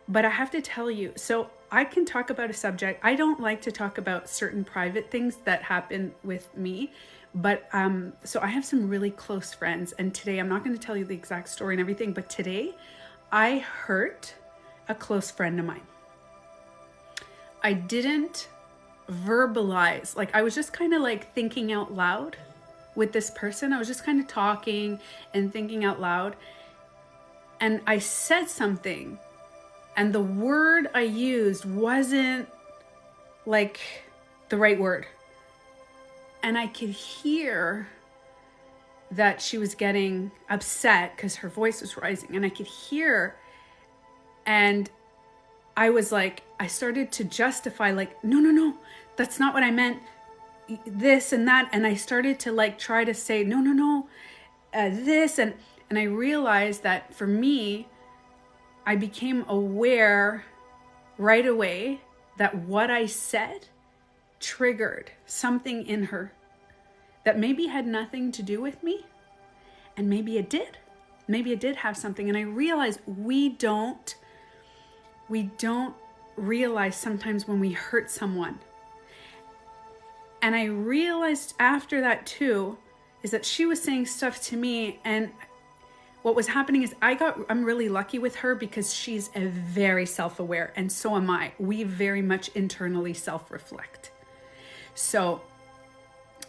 But I have to tell you, so I can talk about a subject. I don't like to talk about certain private things that happen with me. But so I have some really close friends. And today, I'm not going to tell you the exact story and everything, but today I hurt a close friend of mine. I didn't verbalize, like I was just kind of like thinking out loud with this person. I was just kind of talking and thinking out loud. And I said something, and the word I used wasn't like the right word. And I could hear that she was getting upset because her voice was rising. And I could hear, and I was like, I started to justify, like, no, that's not what I meant, this and that. And I started to like try to say, no, this. And I realized that for me, I became aware right away that what I said triggered something in her that maybe had nothing to do with me. And maybe it did. Maybe it did have something. And I realized we don't realize sometimes when we hurt someone. And I realized after that too, is that she was saying stuff to me, and what was happening is I'm really lucky with her because she's a very self-aware, and so am I. We very much internally self-reflect. So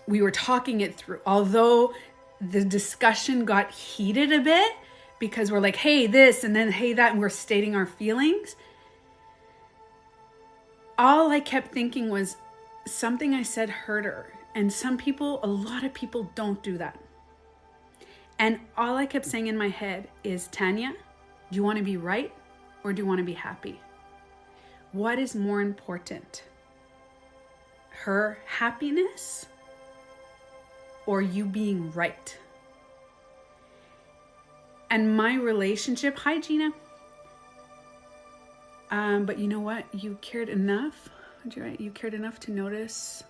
we were talking it through, although the discussion got heated a bit because we're like, hey, this, and then hey, that, and we're stating our feelings. All I kept thinking was something I said hurt her. And a lot of people don't do that. And all I kept saying in my head is, Tanya, do you want to be right or do you want to be happy? What is more important? Her happiness or you being right? And my relationship, hi Gina. But you know what? You cared enough. You cared enough to notice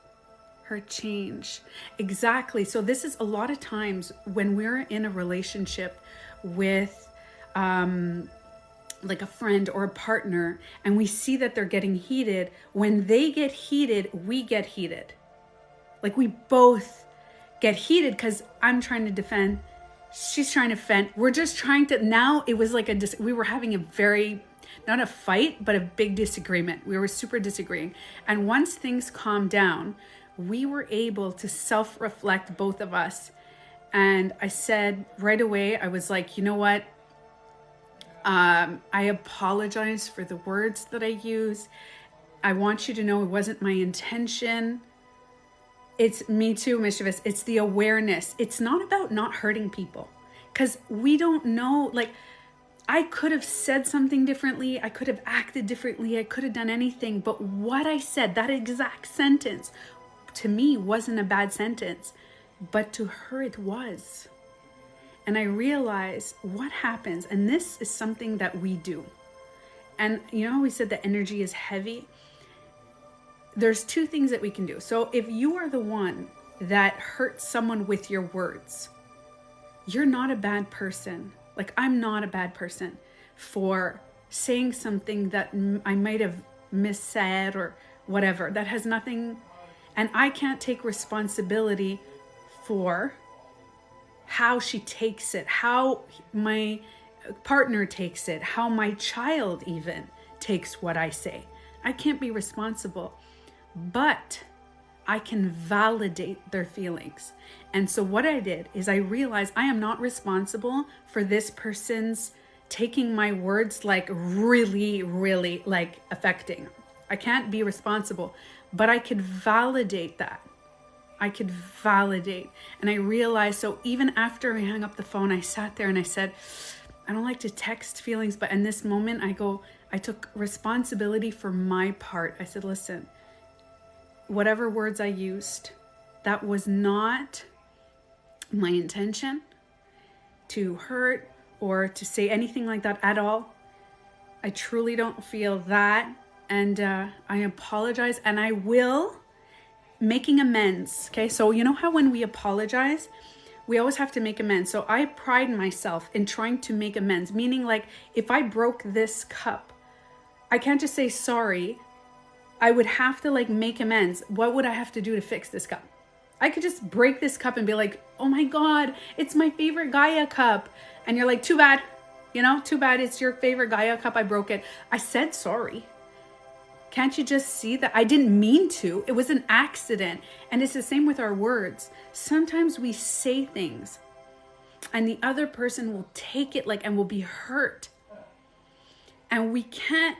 her change. Exactly. So this is a lot of times when we're in a relationship with like a friend or a partner, and we see that they're getting heated. When they get heated, we get heated. Like we both get heated because I'm trying to defend, she's trying to defend. We're just trying to, now it was like we were having a very, not a fight, but a big disagreement. We were super disagreeing. And once things calmed down, we were able to self-reflect, both of us. And I said right away, I was like, you know what? I apologize for the words that I used. I want you to know it wasn't my intention. It's me too, mischievous. It's the awareness. It's not about not hurting people, because we don't know, like, I could have said something differently. I could have acted differently. I could have done anything. But what I said, that exact sentence, to me wasn't a bad sentence, but to her it was. And I realized what happens, and this is something that we do. And you know, we said the energy is heavy. There's two things that we can do. So if you are the one that hurts someone with your words, you're not a bad person. Like, I'm not a bad person for saying something that I might have missaid or whatever. That has nothing, and I can't take responsibility for how she takes it, how my partner takes it, how my child even takes what I say. I can't be responsible, but I can validate their feelings. And so what I did is I realized I am not responsible for this person's taking my words like really, really like affecting. I can't be responsible, but I could validate that. I could validate. And I realized, so even after I hung up the phone, I sat there and I said, I don't like to text feelings, but in this moment I took responsibility for my part. I said, listen, whatever words I used, that was not my intention to hurt or to say anything like that at all. I truly don't feel that. And I apologize, and I will making amends. Okay. So you know how when we apologize, we always have to make amends. So I pride myself in trying to make amends, meaning like if I broke this cup, I can't just say sorry. I would have to like make amends. What would I have to do to fix this cup? I could just break this cup and be like, oh my God, it's my favorite Gaia cup. And you're like, too bad, too bad, it's your favorite Gaia cup. I broke it. I said sorry. Can't you just see that I didn't mean to? It was an accident. And it's the same with our words. Sometimes we say things and the other person will take it and will be hurt. And we can't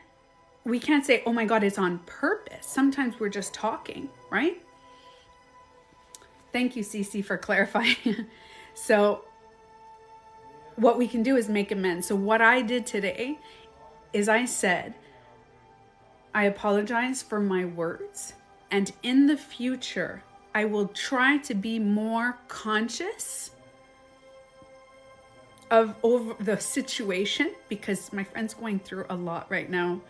say, oh my God, it's on purpose. Sometimes we're just talking, right? Thank you, Cece, for clarifying. So what we can do is make amends. So what I did today is I said, I apologize for my words. And in the future, I will try to be more conscious of over the situation, because my friend's going through a lot right now.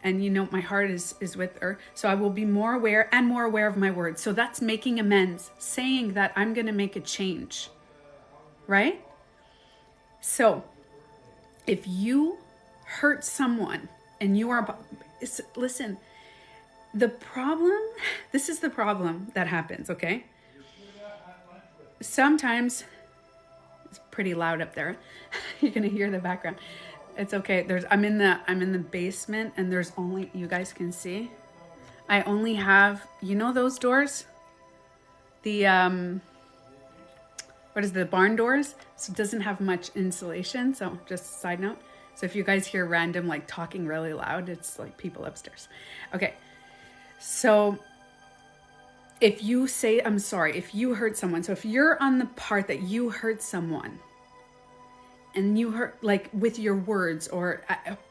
And my heart is with her. So I will be more aware of my words. So that's making amends, saying that I'm going to make a change, right? So if you hurt someone and you are, listen, this is the problem that happens, okay? Sometimes, it's pretty loud up there. You're going to hear the background. It's okay. I'm in the basement and there's only, you guys can see, I only have, those doors? The, what is the barn doors? So it doesn't have much insulation. So just a side note. So if you guys hear random, talking really loud, it's people upstairs. Okay. So if you say, I'm sorry, if you hurt someone. So if you're on the part that you hurt someone, and you hurt with your words, or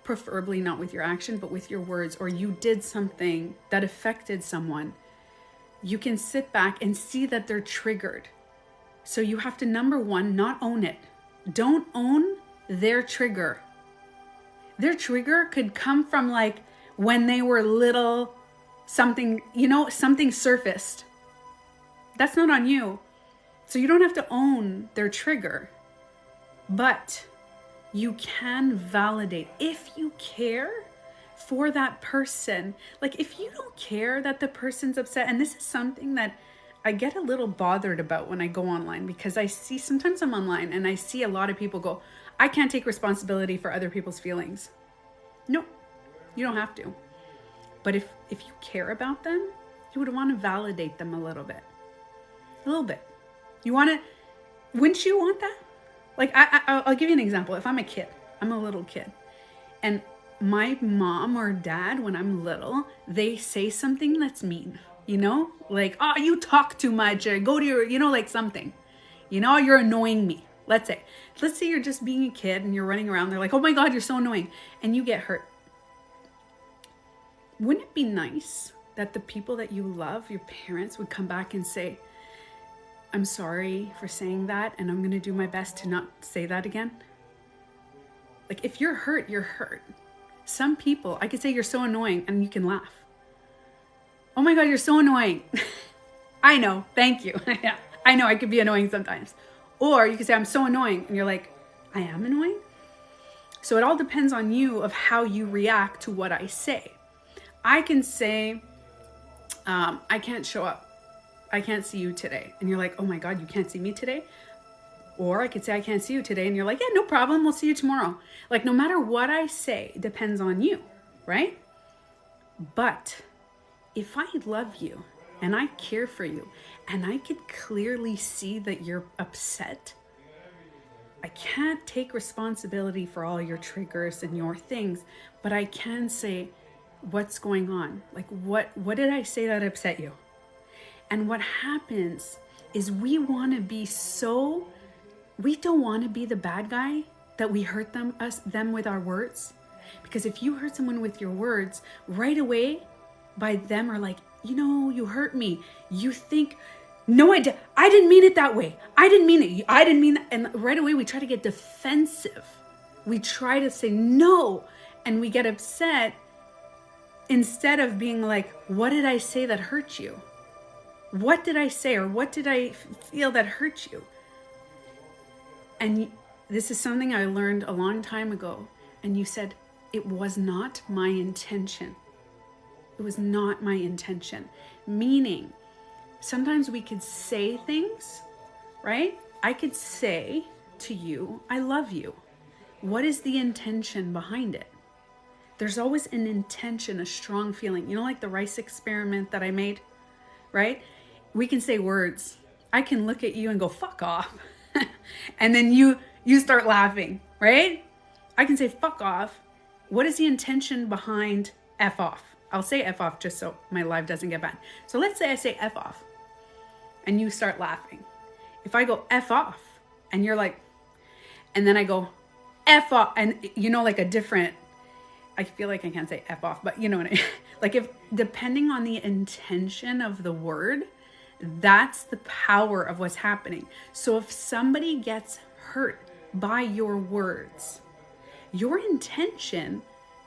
preferably not with your action, but with your words, or you did something that affected someone, you can sit back and see that they're triggered. So you have to, number one, not own it. Don't own their trigger. Their trigger could come from when they were little, something, something surfaced. That's not on you. So you don't have to own their trigger. But you can validate if you care for that person. If you don't care that the person's upset, and this is something that I get a little bothered about when I go online, because sometimes I'm online and I see a lot of people go, I can't take responsibility for other people's feelings. No, you don't have to. But if you care about them, you would want to validate them a little bit. A little bit. Wouldn't you want that? I'll give you an example. If I'm a kid, I'm a little kid, and my mom or dad, when I'm little, they say something that's mean, oh, you talk too much, or go to your, something, you're annoying me. Let's say you're just being a kid and you're running around. They're like, oh my God, you're so annoying. And you get hurt. Wouldn't it be nice that the people that you love, your parents, would come back and say, I'm sorry for saying that, and I'm going to do my best to not say that again? If you're hurt, you're hurt. Some people, I could say you're so annoying and you can laugh. Oh my God, you're so annoying. I know, thank you. Yeah, I know I could be annoying sometimes. Or you could say, I'm so annoying. And you're like, I am annoying? So it all depends on you of how you react to what I say. I can say, I can't show up. I can't see you today. And you're like, oh my God, you can't see me today? Or I could say, I can't see you today. And you're like, yeah, no problem. We'll see you tomorrow. No matter what I say, it depends on you, right? But if I love you and I care for you and I could clearly see that you're upset, I can't take responsibility for all your triggers and your things, but I can say, what's going on? What did I say that upset you? And what happens is we don't want to be the bad guy that we hurt them with our words. Because if you hurt someone with your words, right away, by them are like, you hurt me. You think, no, I didn't mean it that way. I didn't mean it. I didn't mean that. And right away, we try to get defensive. We try to say no, and we get upset instead of being like, what did I say that hurt you? What did I say, or what did I feel that hurt you? And this is something I learned a long time ago. And you said, it was not my intention. It was not my intention. Meaning, sometimes we could say things, right? I could say to you, I love you. What is the intention behind it? There's always an intention, a strong feeling. You know, like the rice experiment that I made, right? We can say words. I can look at you and go, fuck off. And then you start laughing, right? I can say, fuck off. What is the intention behind F off? I'll say F off just so my live doesn't get banned. So let's say I say F off and you start laughing. If I go F off and you're like, and then I go F off, and you know, like a different, I feel like I can't say F off, but you know what I mean? Like, if depending on the intention of the word, that's the power of what's happening. So if somebody gets hurt by your words, your intention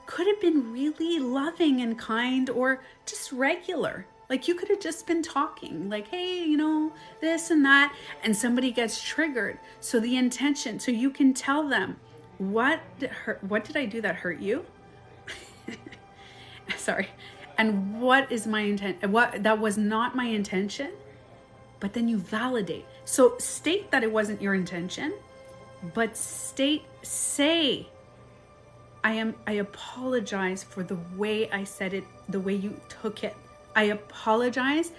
could have been really loving and kind or just regular. Like, you could have just been talking like, hey, you know, this and that, and somebody gets triggered. So the intention, so you can tell them, what did I do that hurt you? Sorry. And what is my intent? That was not my intention, but then you validate. So state that it wasn't your intention, but say, I apologize for the way I said it, the way you took it. I apologize.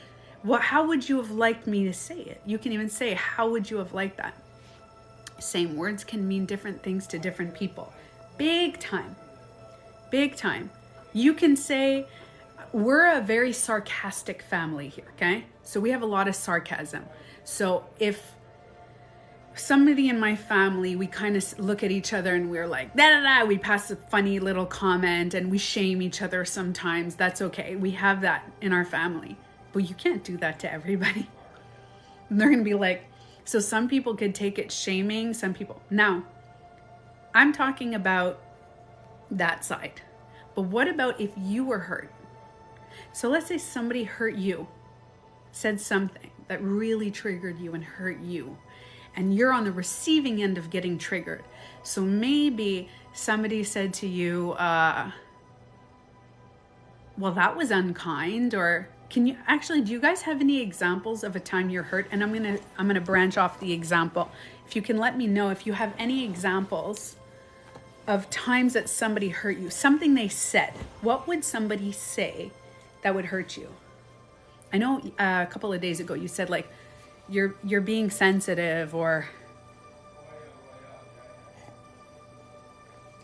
How would you have liked me to say it? You can even say, how would you have liked that? Same words can mean different things to different people. Big time. Big time. You can say, we're a very sarcastic family here, okay? So we have a lot of sarcasm. So if somebody in my family, we kind of look at each other and we're like, da da da, we pass a funny little comment and we shame each other sometimes. That's okay. We have that in our family. But you can't do that to everybody. And they're going to be like, so some people could take it shaming, some people. Now, I'm talking about that side. But what about if you were hurt? So let's say somebody hurt you, said something that really triggered you and hurt you, and you're on the receiving end of getting triggered. So maybe somebody said to you, well, that was unkind, or do you guys have any examples of a time you're hurt? And I'm gonna branch off the example. If you can let me know if you have any examples of times that somebody hurt you, something they said. What would somebody say that would hurt you? I know a couple of days ago you said like, you're being sensitive, or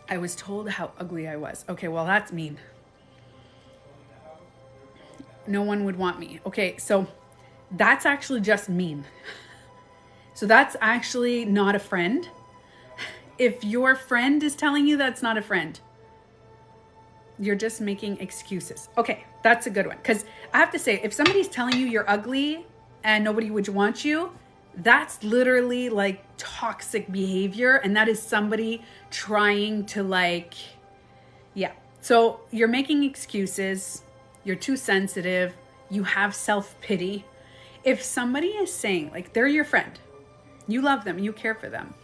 I was told how ugly I was. Okay, well, that's mean. No one would want me. Okay, so that's actually just mean. So that's actually not a friend. If your friend is telling you that's not a friend, you're just making excuses. Okay, that's a good one. Because I have to say, if somebody's telling you you're ugly and nobody would want you, that's literally like toxic behavior. And that is somebody trying to like, yeah. So you're making excuses. You're too sensitive. You have self-pity. If somebody is saying like they're your friend, you love them, you care for them,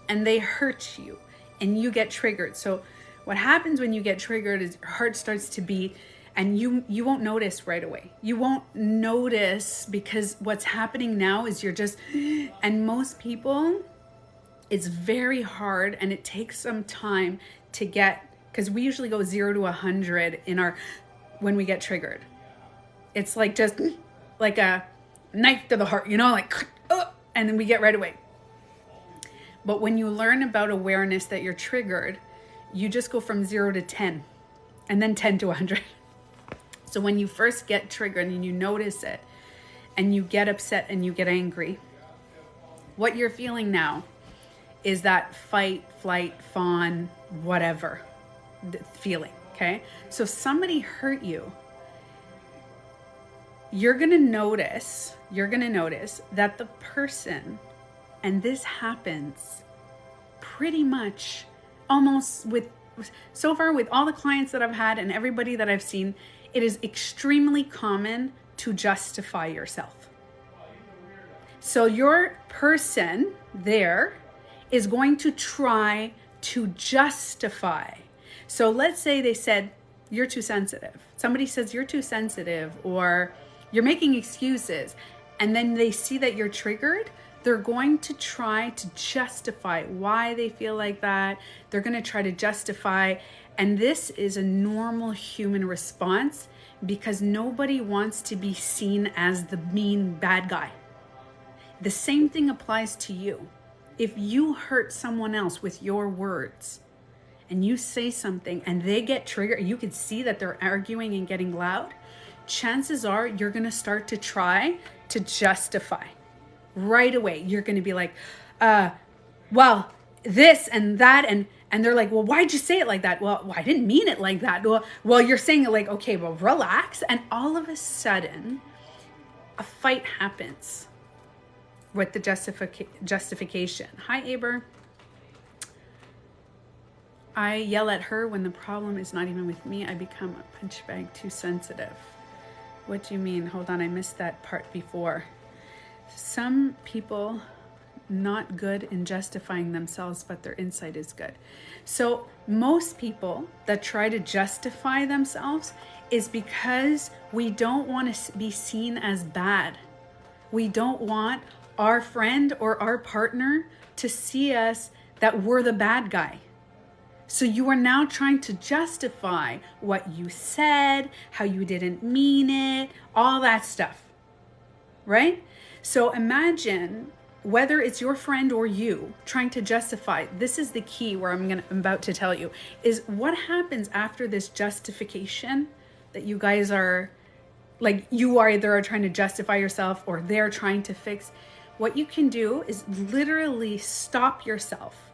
and they hurt you and you get triggered. So what happens when you get triggered is your heart starts to beat, and you won't notice right away. You won't notice because what's happening now is you're just, and most people, it's very hard and it takes some time to get, because we usually go 0 to 100 when we get triggered. It's like just like a knife to the heart, you know, like, and then we get right away. But when you learn about awareness that you're triggered, you just go from 0 to 10 and then 10 to 100. So when you first get triggered and you notice it and you get upset and you get angry, what you're feeling now is that fight, flight, fawn, whatever feeling, okay? So if somebody hurt you, you're gonna notice that the person, and this happens pretty much almost so far with all the clients that I've had and everybody that I've seen, it is extremely common to justify yourself. So your person there is going to try to justify. So let's say they said, you're too sensitive. Somebody says you're too sensitive, or you're making excuses, and then they see that you're triggered. They're going to try to justify why they feel like that. They're going to try to justify. And this is a normal human response, because nobody wants to be seen as the mean bad guy. The same thing applies to you. If you hurt someone else with your words and you say something and they get triggered, you can see that they're arguing and getting loud, chances are you're going to start to try to justify. Right away, you're going to be like, well, this and that. And they're like, well, why'd you say it like that? Well, I didn't mean it like that. Well, you're saying it like, okay, well, relax. And all of a sudden, a fight happens with the justification. Hi, Aber. I yell at her when the problem is not even with me. I become a punch bag, too sensitive. What do you mean? Hold on, I missed that part before. Some people not good in justifying themselves, but their inside is good. So most people that try to justify themselves is because we don't want to be seen as bad. We don't want our friend or our partner to see us that we're the bad guy. So you are now trying to justify what you said, how you didn't mean it, all that stuff, right? So imagine whether it's your friend or you trying to justify. This is the key where I'm about to tell you, is what happens after this justification that you guys are, like, you are either trying to justify yourself or they're trying to fix. What you can do is literally stop yourself.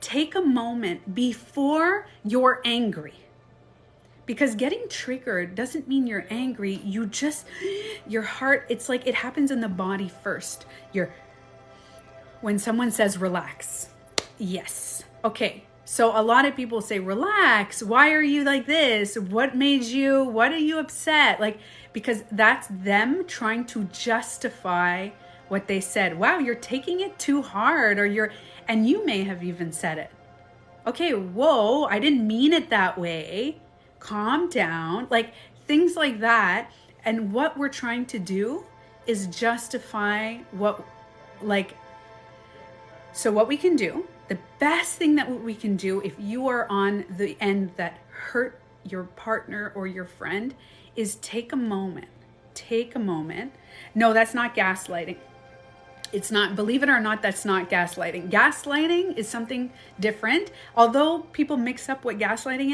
Take a moment before you're angry. Because getting triggered doesn't mean you're angry. Your heart, it's like it happens in the body first. When someone says relax, yes. Okay, so a lot of people say, relax, why are you like this? What are you upset? Like, because that's them trying to justify what they said. Wow, you're taking it too hard, and you may have even said it. Okay, whoa, I didn't mean it that way. Calm down, like things like that. And what we're trying to do is justify so what we can do, the best thing that we can do if you are on the end that hurt your partner or your friend is take a moment. No, that's not gaslighting. It's not, believe it or not, that's not gaslighting. Gaslighting is something different. Although people mix up what gaslighting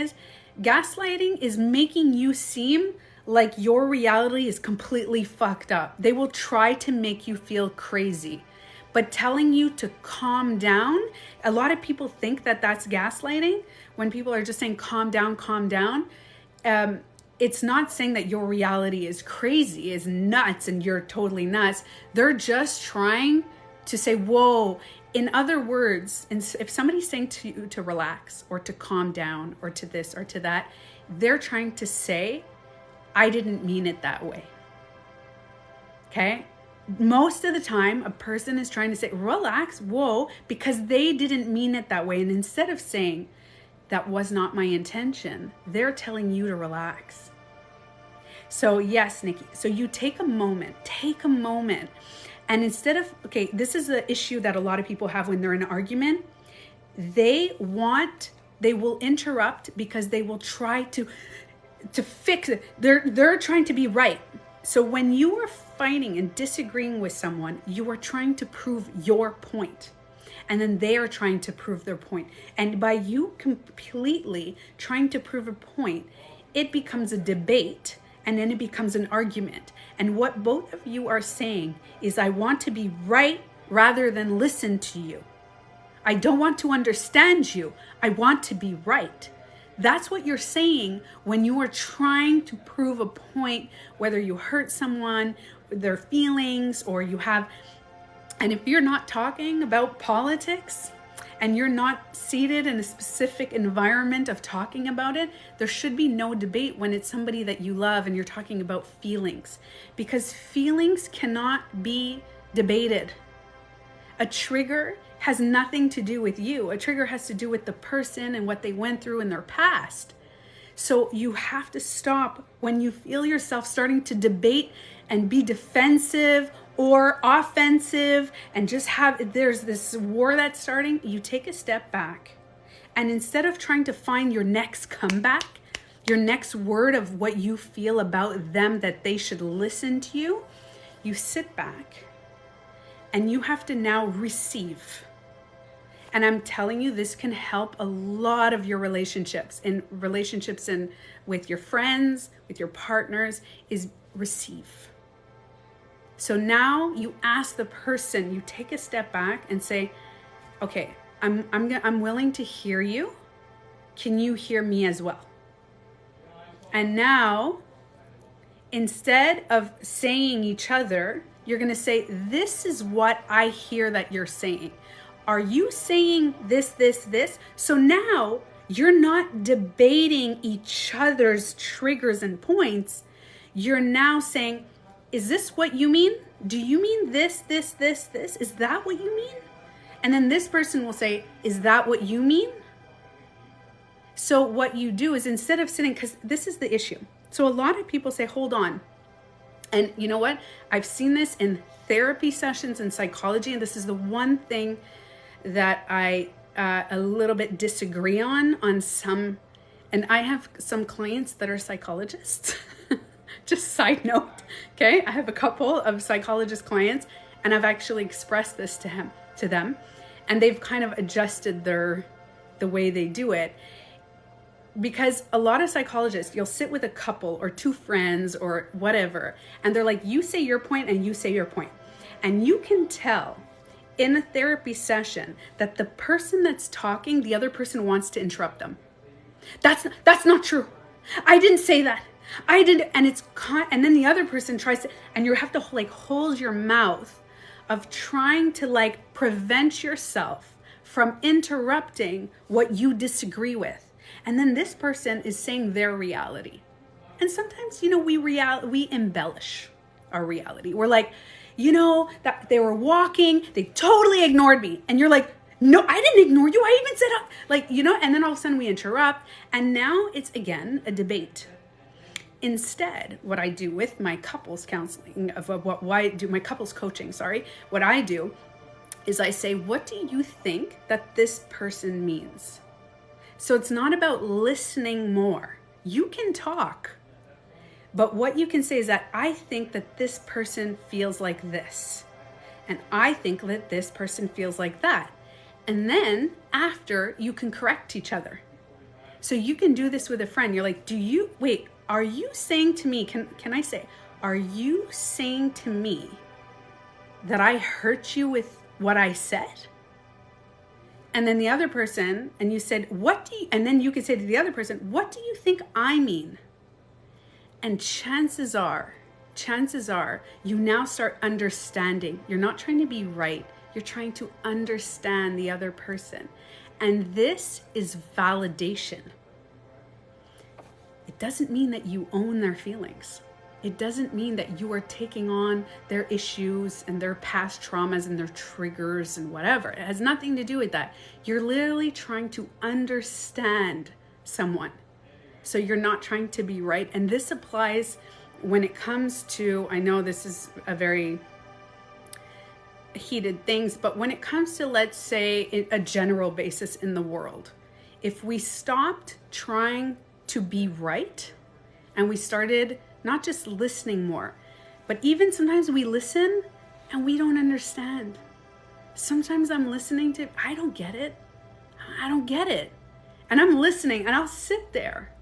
is making you seem like your reality is completely fucked up. They will try to make you feel crazy. But telling you to calm down, a lot of people think that that's gaslighting. When people are just saying calm down, it's not saying that your reality is crazy, is nuts, and you're totally nuts. They're just trying to say, whoa. In other words, if somebody's saying to you to relax or to calm down or to this or to that, they're trying to say, I didn't mean it that way. Okay? Most of the time, a person is trying to say, relax, whoa, because they didn't mean it that way. And instead of saying, that was not my intention, they're telling you to relax. So yes, Nikki, so you take a moment. And instead of, okay, this is the issue that a lot of people have when they're in an argument. They will interrupt because they will try to fix it. They're trying to be right. So when you are fighting and disagreeing with someone, you are trying to prove your point. And then they are trying to prove their point. And by you completely trying to prove a point, it becomes a debate, and then it becomes an argument. And what both of you are saying is, I want to be right rather than listen to you. I don't want to understand you. I want to be right. That's what you're saying when you are trying to prove a point, whether you hurt someone, their feelings, or you have... And if you're not talking about politics and you're not seated in a specific environment of talking about it, there should be no debate when it's somebody that you love and you're talking about feelings, because feelings cannot be debated. A trigger has nothing to do with you. A trigger has to do with the person and what they went through in their past. So you have to stop when you feel yourself starting to debate and be defensive or offensive and just there's this war that's starting. You take a step back, and instead of trying to find your next comeback, your next word of what you feel about them that they should listen to you, you sit back and you have to now receive. And I'm telling you, this can help a lot of your relationships and with your friends, with your partners, is receive. So now you ask the person, you take a step back and say, okay, I'm willing to hear you. Can you hear me as well? And now, instead of saying each other, you're going to say, this is what I hear that you're saying. Are you saying this, this, this? So now you're not debating each other's triggers and points. You're now saying, is this what you mean? Do you mean this, this, this, this? Is that what you mean? And then this person will say, is that what you mean? So what you do is, instead of sitting, because this is the issue. So a lot of people say, hold on. And you know what? I've seen this in therapy sessions and psychology, and this is the one thing that I a little bit disagree on some, and I have some clients that are psychologists. Just side note, okay? I have a couple of psychologist clients, and I've actually expressed this to them, and they've kind of adjusted the way they do it. Because a lot of psychologists, you'll sit with a couple or two friends or whatever, and they're like, you say your point and you say your point. And you can tell in a therapy session that the person that's talking, the other person wants to interrupt them. That's not true. I didn't say that. I didn't. And then the other person tries to, and you have to hold your mouth of trying to prevent yourself from interrupting what you disagree with. And then this person is saying their reality. And sometimes, we embellish our reality. We're like, that they were walking, they totally ignored me. And you're like, no, I didn't ignore you. I even said, and then all of a sudden we interrupt. And now it's again a debate. Instead, what I do with my couples counseling, my couples coaching, what I do is I say, what do you think that this person means? So it's not about listening more. You can talk, but what you can say is that I think that this person feels like this, and I think that this person feels like that. And then after, you can correct each other. So you can do this with a friend. You're like, are you saying to me, can I say, are you saying to me that I hurt you with what I said? And then the other person, and you said, and then you could say to the other person, what do you think I mean? And chances are, you now start understanding. You're not trying to be right. You're trying to understand the other person. And this is validation. It doesn't mean that you own their feelings. It doesn't mean that you are taking on their issues and their past traumas and their triggers and whatever. It has nothing to do with that. You're literally trying to understand someone. So you're not trying to be right. And this applies when it comes to, I know this is a very heated things, but when it comes to, let's say, a general basis in the world, if we stopped trying to be right and we started not just listening more, but even sometimes we listen and we don't understand. Sometimes I'm listening to, I don't get it. And I'm listening and I'll sit there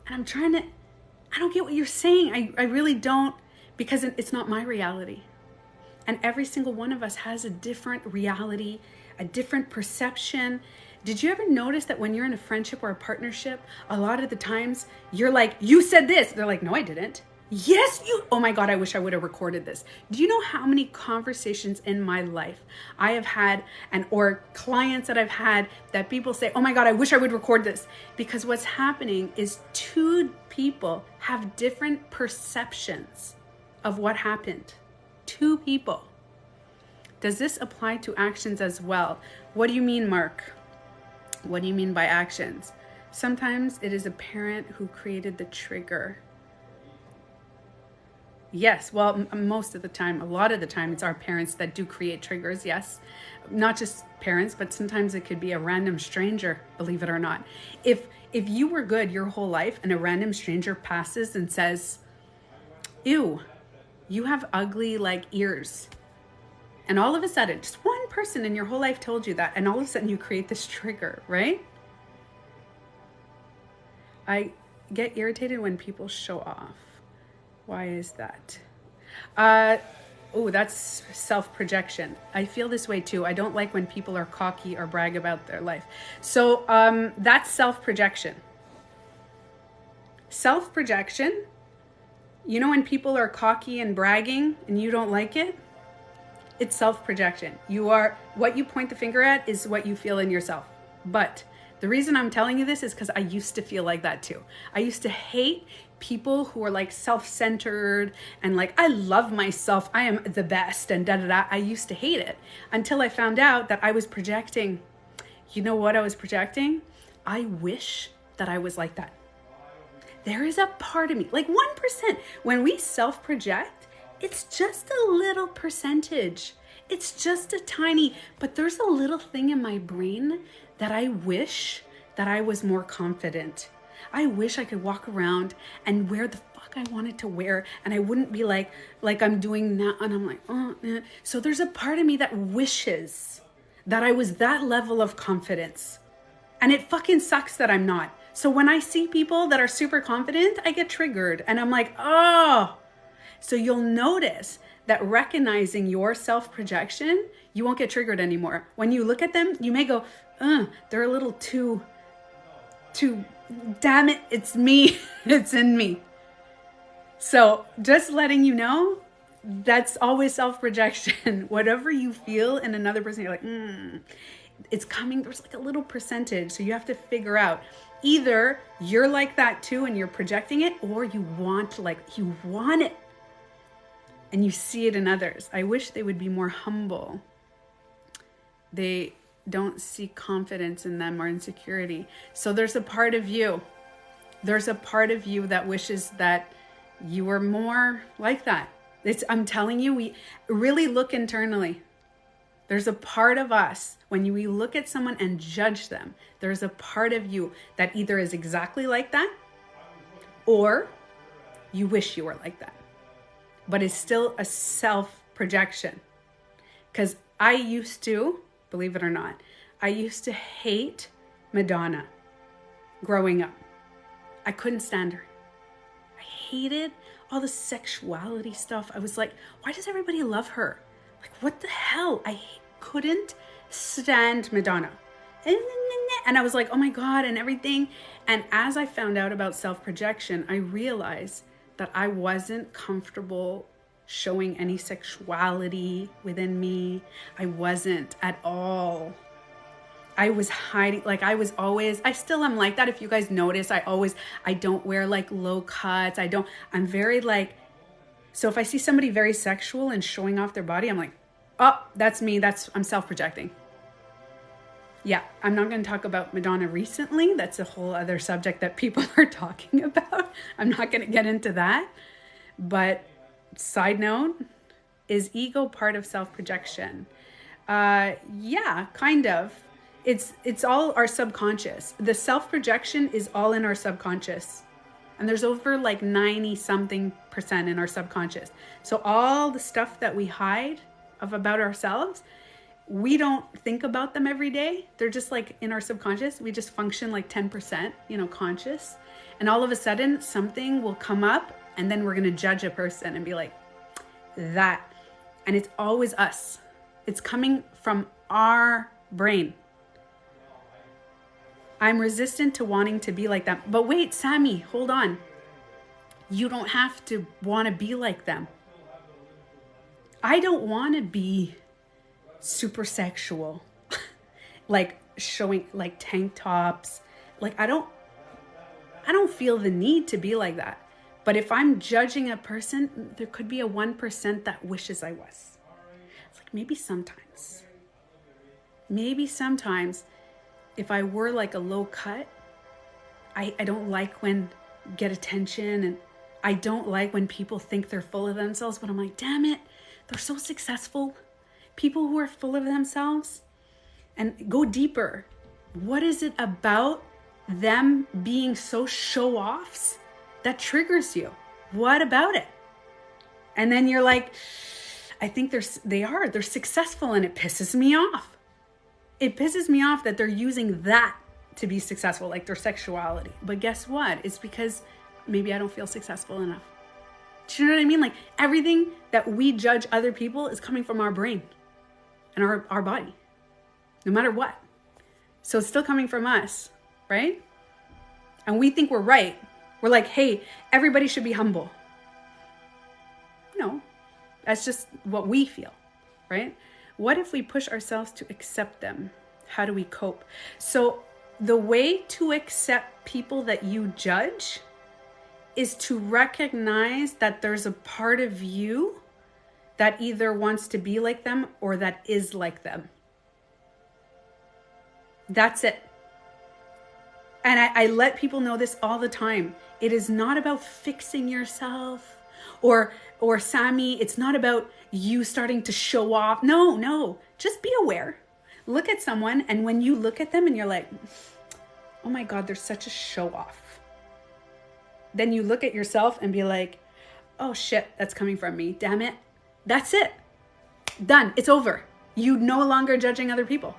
and I don't get what you're saying. I really don't, because it's not my reality. And every single one of us has a different reality, a different perception. Did you ever notice that when you're in a friendship or a partnership, a lot of the times you're like, you said this. They're like, no, I didn't. Yes, you, oh my God, I wish I would have recorded this. Do you know how many conversations in my life I have had or clients that I've had that people say, oh my God, I wish I would record this? Because what's happening is two people have different perceptions of what happened. Two people. Does this apply to actions as well? What do you mean, Mark? What do you mean by actions? Sometimes it is a parent who created the trigger. Yes, well, most of the time, a lot of the time, it's our parents that do create triggers, yes. Not just parents, but sometimes it could be a random stranger, believe it or not. If you were good your whole life and a random stranger passes and says, ew, you have ugly like ears. And all of a sudden, just one person in your whole life told you that, and all of a sudden you create this trigger, right? I get irritated when people show off. Why is that? Oh, that's self-projection. I feel this way too. I don't like when people are cocky or brag about their life. So that's self-projection. Self-projection, you know when people are cocky and bragging and you don't like it? It's self-projection. What you point the finger at is what you feel in yourself. But the reason I'm telling you this is because I used to feel like that too. I used to hate people who are like self-centered and like, I love myself, I am the best and da-da-da. I used to hate it until I found out that I was projecting. You know what I was projecting? I wish that I was like that. There is a part of me, like 1%. When we self-project, it's just a little percentage. It's just a tiny, but there's a little thing in my brain that I wish that I was more confident. I wish I could walk around and wear the fuck I wanted to wear, and I wouldn't be like I'm doing now, and I'm like, oh, eh. So there's a part of me that wishes that I was that level of confidence. And it fucking sucks that I'm not. So when I see people that are super confident, I get triggered and I'm like, oh. So you'll notice that recognizing your self-projection, you won't get triggered anymore. When you look at them, you may go, they're a little too, damn it, it's me, it's in me. So just letting you know, that's always self-projection. Whatever you feel in another person, you're like, it's coming, there's like a little percentage. So you have to figure out, either you're like that too and you're projecting it, or you want it. And you see it in others. I wish they would be more humble. They don't see confidence in them or insecurity. So there's a part of you. There's a part of you that wishes that you were more like that. I'm telling you, we really look internally. There's a part of us, when we look at someone and judge them, there's a part of you that either is exactly like that, or you wish you were like that. But it's still a self-projection. Because I used to, believe it or not, I used to hate Madonna growing up. I couldn't stand her. I hated all the sexuality stuff. I was like, why does everybody love her? Like, what the hell? I couldn't stand Madonna. And I was like, oh my God, and everything. And as I found out about self-projection, I realized that I wasn't comfortable showing any sexuality within me. I wasn't at all. I was hiding, like I still am like that. If you guys notice, I don't wear like low cuts. I'm very like, so if I see somebody very sexual and showing off their body, I'm like, oh, that's me. I'm self-projecting. Yeah, I'm not going to talk about Madonna recently. That's a whole other subject that people are talking about. I'm not going to get into that. But side note, is ego part of self-projection? Yeah, kind of. It's all our subconscious. The self-projection is all in our subconscious. And there's over like 90-something% in our subconscious. So all the stuff that we hide about ourselves, we don't think about them every day. They're just like in our subconscious. We just function like 10%, conscious. And all of a sudden something will come up and then we're going to judge a person and be like, that. And it's always us. It's coming from our brain. I'm resistant to wanting to be like them. But wait, Sammy, hold on. You don't have to want to be like them. I don't want to be super sexual, like showing like tank tops. Like I don't feel the need to be like that. But if I'm judging a person, there could be a 1% that wishes I was. It's like, Maybe sometimes. Maybe sometimes if I were like a low cut, I don't like when get attention, and I don't like when people think they're full of themselves, but I'm like, damn it, they're so successful. People who are full of themselves, and go deeper. What is it about them being so show-offs that triggers you? What about it? And then you're like, I think they're successful, and it pisses me off. It pisses me off that they're using that to be successful, like their sexuality. But guess what? It's because maybe I don't feel successful enough. Do you know what I mean? Like everything that we judge other people is coming from our brain and our body, no matter what. So it's still coming from us, right? And we think we're right. We're like, hey, everybody should be humble. No, that's just what we feel, right? What if we push ourselves to accept them? How do we cope? So the way to accept people that you judge is to recognize that there's a part of you that either wants to be like them or that is like them. That's it. And I let people know this all the time. It is not about fixing yourself or Sammy, it's not about you starting to show off. No, just be aware. Look at someone, and when you look at them and you're like, oh my God, they're such a show off. Then you look at yourself and be like, oh shit, that's coming from me. Damn it. That's it. Done. It's over. You no longer judging other people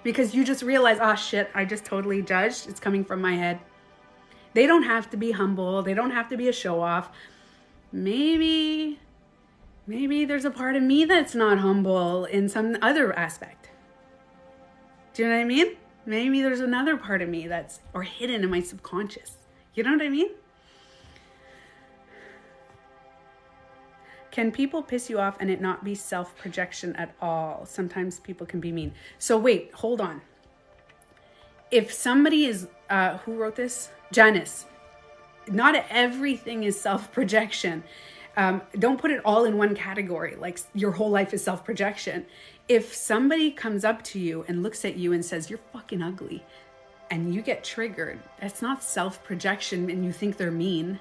because you just realize, oh shit, I just totally judged. It's coming from my head. They don't have to be humble. They don't have to be a show off. Maybe there's a part of me that's not humble in some other aspect. Do you know what I mean? Maybe there's another part of me that's or hidden in my subconscious. You know what I mean? Can people piss you off and it not be self-projection at all? Sometimes people can be mean. So wait, hold on. If somebody is, who wrote this? Janice. Not everything is self-projection. Don't put it all in one category, like your whole life is self-projection. If somebody comes up to you and looks at you and says, you're fucking ugly, and you get triggered, that's not self-projection and you think they're mean.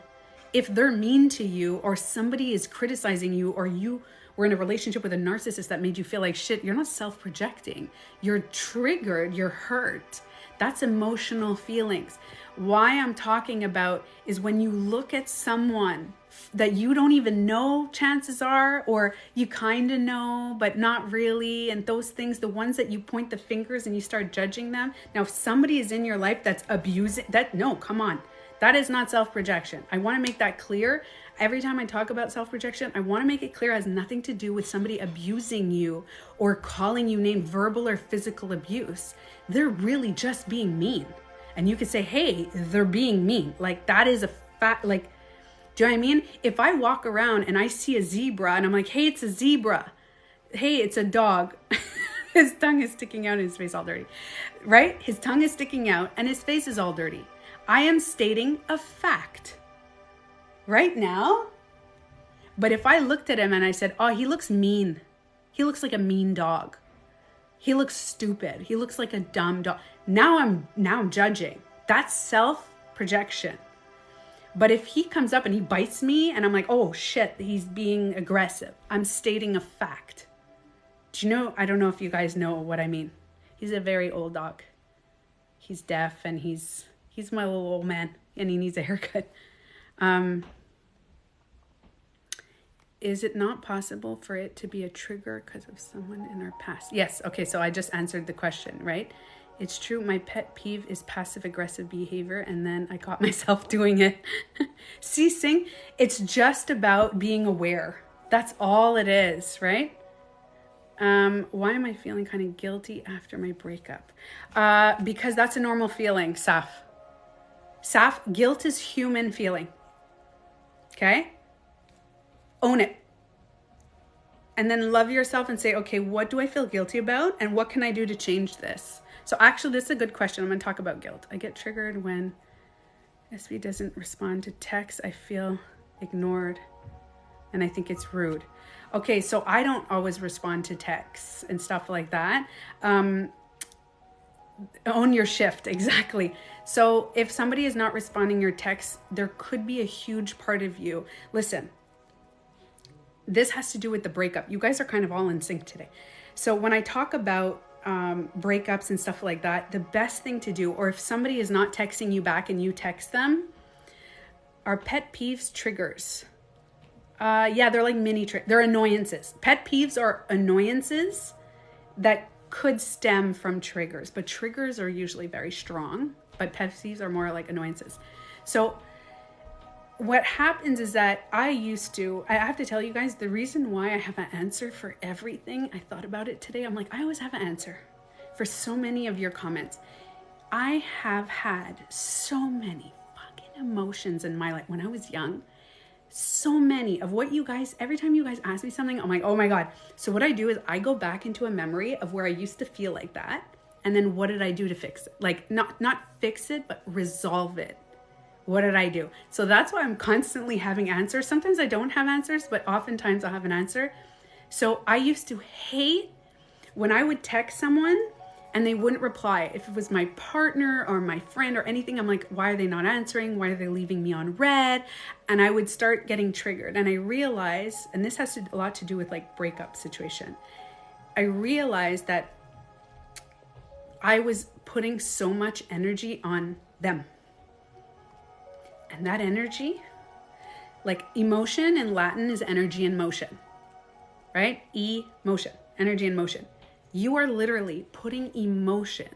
If they're mean to you or somebody is criticizing you or you were in a relationship with a narcissist that made you feel like shit, you're not self-projecting. You're triggered, you're hurt. That's emotional feelings. Why I'm talking about is when you look at someone that you don't even know, chances are, or you kind of know, but not really. And those things, the ones that you point the fingers and you start judging them. Now, if somebody is in your life that's abusing, no, come on. That is not self-projection. I want to make that clear. Every time I talk about self-projection, I want to make it clear it has nothing to do with somebody abusing you or calling you names, verbal or physical abuse. They're really just being mean. And you could say, hey, they're being mean. Like that is a fact. Like, do you know what I mean? If I walk around and I see a zebra and I'm like, hey, it's a zebra. Hey, it's a dog. His tongue is sticking out and his face all dirty, right? His tongue is sticking out and his face is all dirty. I am stating a fact right now. But if I looked at him and I said, oh, he looks mean. He looks like a mean dog. He looks stupid. He looks like a dumb dog. Now I'm judging. That's self-projection. But if he comes up and he bites me and I'm like, oh shit, he's being aggressive. I'm stating a fact. Do you know, I don't know if you guys know what I mean. He's a very old dog. He's deaf and he's my little old man and he needs a haircut. Is it not possible for it to be a trigger because of someone in our past? Yes. Okay. So I just answered the question, right? It's true. My pet peeve is passive aggressive behavior. And then I caught myself doing it. Ceasing. It's just about being aware. That's all it is, right? Why am I feeling kind of guilty after my breakup? Because that's a normal feeling, Saf. Saf, guilt is human feeling. Okay? Own it. And then love yourself and say, okay, what do I feel guilty about? And what can I do to change this? So actually, this is a good question. I'm going to talk about guilt. I get triggered when SB doesn't respond to text. I feel ignored and I think it's rude. Okay, so I don't always respond to texts and stuff like that. Own your shift, exactly. So if somebody is not responding your texts, there could be a huge part of you. Listen, this has to do with the breakup. You guys are kind of all in sync today. So when I talk about breakups and stuff like that, the best thing to do, or if somebody is not texting you back and you text them, are pet peeves triggers. Yeah, they're like they're annoyances. Pet peeves are annoyances that could stem from triggers, but triggers are usually very strong, but pet peeves are more like annoyances. So what happens is that I have to tell you guys, the reason why I have an answer for everything, I thought about it today. I'm like, I always have an answer for so many of your comments. I have had so many fucking emotions in my life when I was young. So many of what you guys, every time you guys ask me something, I'm like, oh my God. So what I do is I go back into a memory of where I used to feel like that. And then what did I do to fix it? Like not fix it, but resolve it. What did I do? So that's why I'm constantly having answers. Sometimes I don't have answers, but oftentimes I'll have an answer. So I used to hate when I would text someone and they wouldn't reply. If it was my partner or my friend or anything, I'm like, why are they not answering? Why are they leaving me on red? And I would start getting triggered. And I realized, and this has a lot to do with like breakup situation. I realized that I was putting so much energy on them. And that energy, like emotion in Latin is energy in motion, right? Emotion, energy in motion. You are literally putting emotion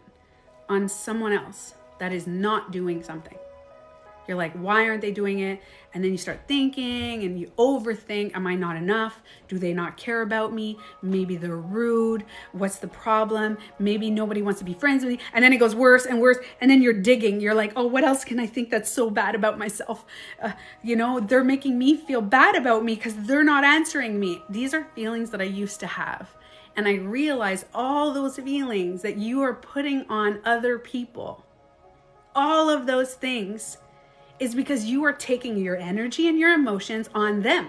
on someone else that is not doing something. You're like, why aren't they doing it? And then you start thinking and you overthink. Am I not enough? Do they not care about me? Maybe they're rude. What's the problem? Maybe nobody wants to be friends with me. And then it goes worse and worse. And then you're digging. You're like, oh, what else can I think that's so bad about myself? They're making me feel bad about me because they're not answering me. These are feelings that I used to have. And I realized all those feelings that you are putting on other people, all of those things is because you are taking your energy and your emotions on them.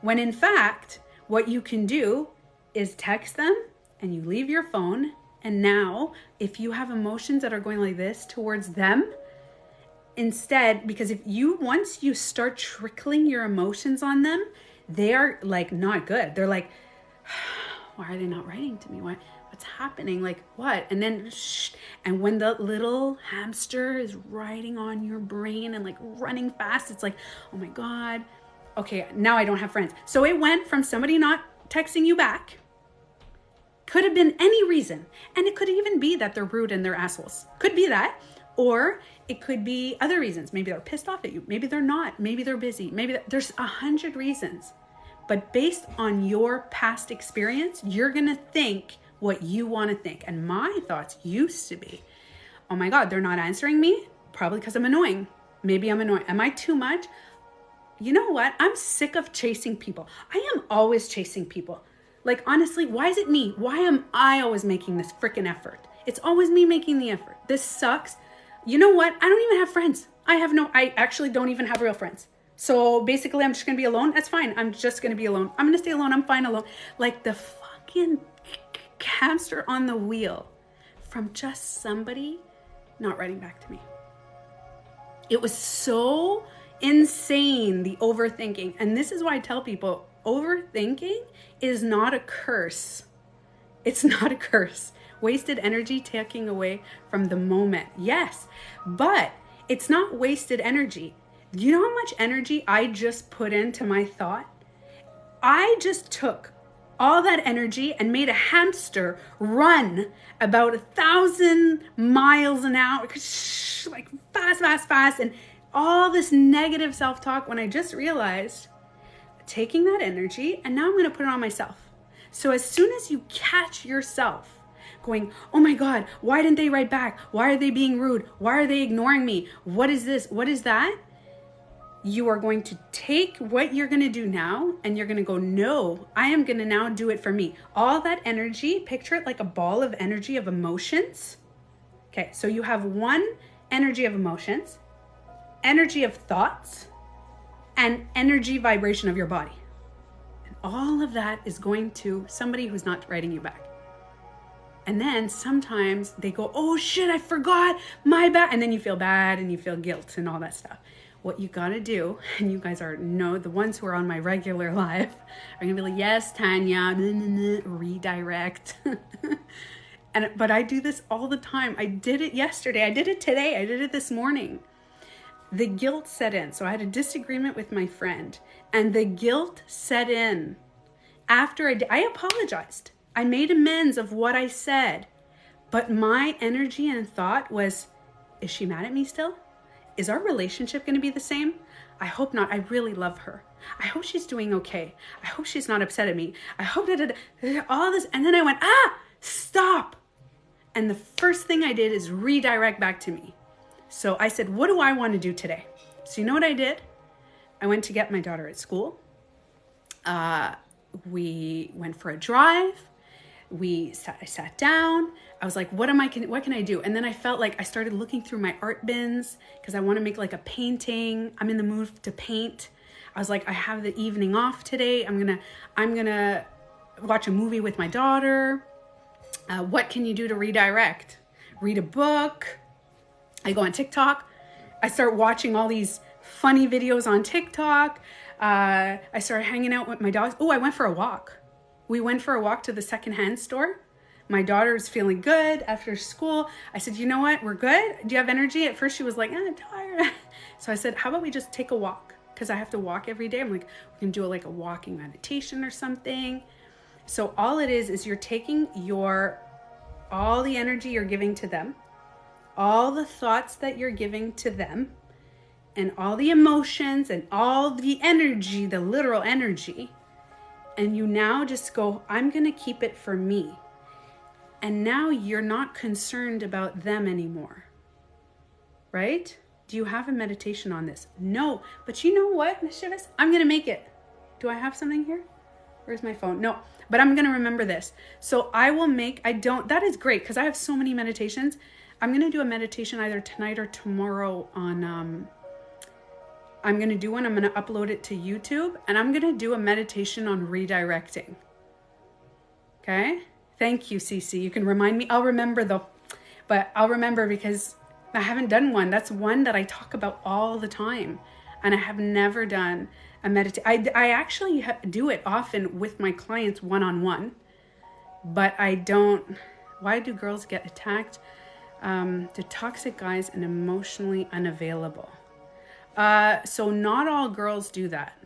When in fact, what you can do is text them and you leave your phone. And now if you have emotions that are going like this towards them, instead, because once you start trickling your emotions on them, they are like not good. They're like, why are they not writing to me? What's happening? Like what? And then, and when the little hamster is riding on your brain and like running fast, it's like, oh my God, okay, now I don't have friends. So it went from somebody not texting you back, could have been any reason. And it could even be that they're rude and they're assholes. Could be that. Or it could be other reasons. Maybe they're pissed off at you. Maybe they're not. Maybe they're busy. Maybe there's 100 reasons. But based on your past experience, you're going to think what you want to think. And my thoughts used to be, oh my God, they're not answering me. Probably because I'm annoying. Maybe I'm annoying. Am I too much? You know what? I'm sick of chasing people. I am always chasing people. Like, honestly, why is it me? Why am I always making this freaking effort? It's always me making the effort. This sucks. You know what? I don't even have friends. I actually don't even have real friends. So basically, I'm just going to be alone. That's fine. I'm just going to be alone. I'm going to stay alone. I'm fine alone. Like the fucking hamster on the wheel from just somebody not writing back to me. It was so insane, the overthinking. And this is why I tell people, overthinking is not a curse. It's not a curse. Wasted energy taking away from the moment. Yes, but it's not wasted energy. Do you know how much energy I just put into my thought? I just took all that energy and made a hamster run about 1,000 miles an hour, like fast, and all this negative self-talk when I just realized taking that energy and now I'm going to put it on myself. So as soon as you catch yourself going, oh my God, why didn't they write back? Why are they being rude? Why are they ignoring me? What is this? What is that? You are going to take what you're going to do now and you're going to go, no, I am going to now do it for me. All that energy, picture it like a ball of energy of emotions. Okay, so you have one energy of emotions, energy of thoughts, and energy vibration of your body. And all of that is going to somebody who's not writing you back. And then sometimes they go, oh shit, I forgot, my bad. And then you feel bad and you feel guilt and all that stuff. What you gotta do, and you guys the ones who are on my regular live are gonna be like, yes, Tanya, redirect. But I do this all the time. I did it yesterday. I did it today. I did it this morning. The guilt set in. So I had a disagreement with my friend, and the guilt set in. After I apologized. I made amends of what I said. But my energy and thought was, is she mad at me still? Is our relationship going to be the same? I hope not. I really love her. I hope she's doing okay. I hope she's not upset at me. I hope all this. And then I went, stop. And the first thing I did is redirect back to me. So I said, what do I want to do today? So you know what I did? I went to get my daughter at school. We went for a drive. I sat down. I was like, what can I do? And then I felt like I started looking through my art bins because I want to make like a painting. I'm in the mood to paint. I was like, I have the evening off today. I'm gonna watch a movie with my daughter. What can you do to redirect? Read a book. I go on TikTok. I start watching all these funny videos on TikTok. I started hanging out with my dogs. Oh, I went for a walk. We went for a walk to the secondhand store. My daughter's feeling good after school. I said, you know what? We're good. Do you have energy? At first she was like, I'm tired. So I said, how about we just take a walk? Because I have to walk every day. I'm like, we can do like a walking meditation or something. So all it is you're taking all the energy you're giving to them, all the thoughts that you're giving to them, and all the emotions and all the energy, the literal energy. And you now just go, I'm going to keep it for me. And now you're not concerned about them anymore. Right? Do you have a meditation on this? No. But you know what, Mischievous? I'm going to make it. Do I have something here? Where's my phone? No. But I'm going to remember this. So that is great because I have so many meditations. I'm going to do a meditation either tonight or tomorrow on, I'm going to do one. I'm going to upload it to YouTube, and I'm going to do a meditation on redirecting. Okay? Thank you, Cece. You can remind me. I'll remember though. But I'll remember because I haven't done one. That's one that I talk about all the time. And I have never done a meditation. I actually do it often with my clients one-on-one. But I don't. Why do girls get attacked? The toxic guys and emotionally unavailable. So not all girls do that.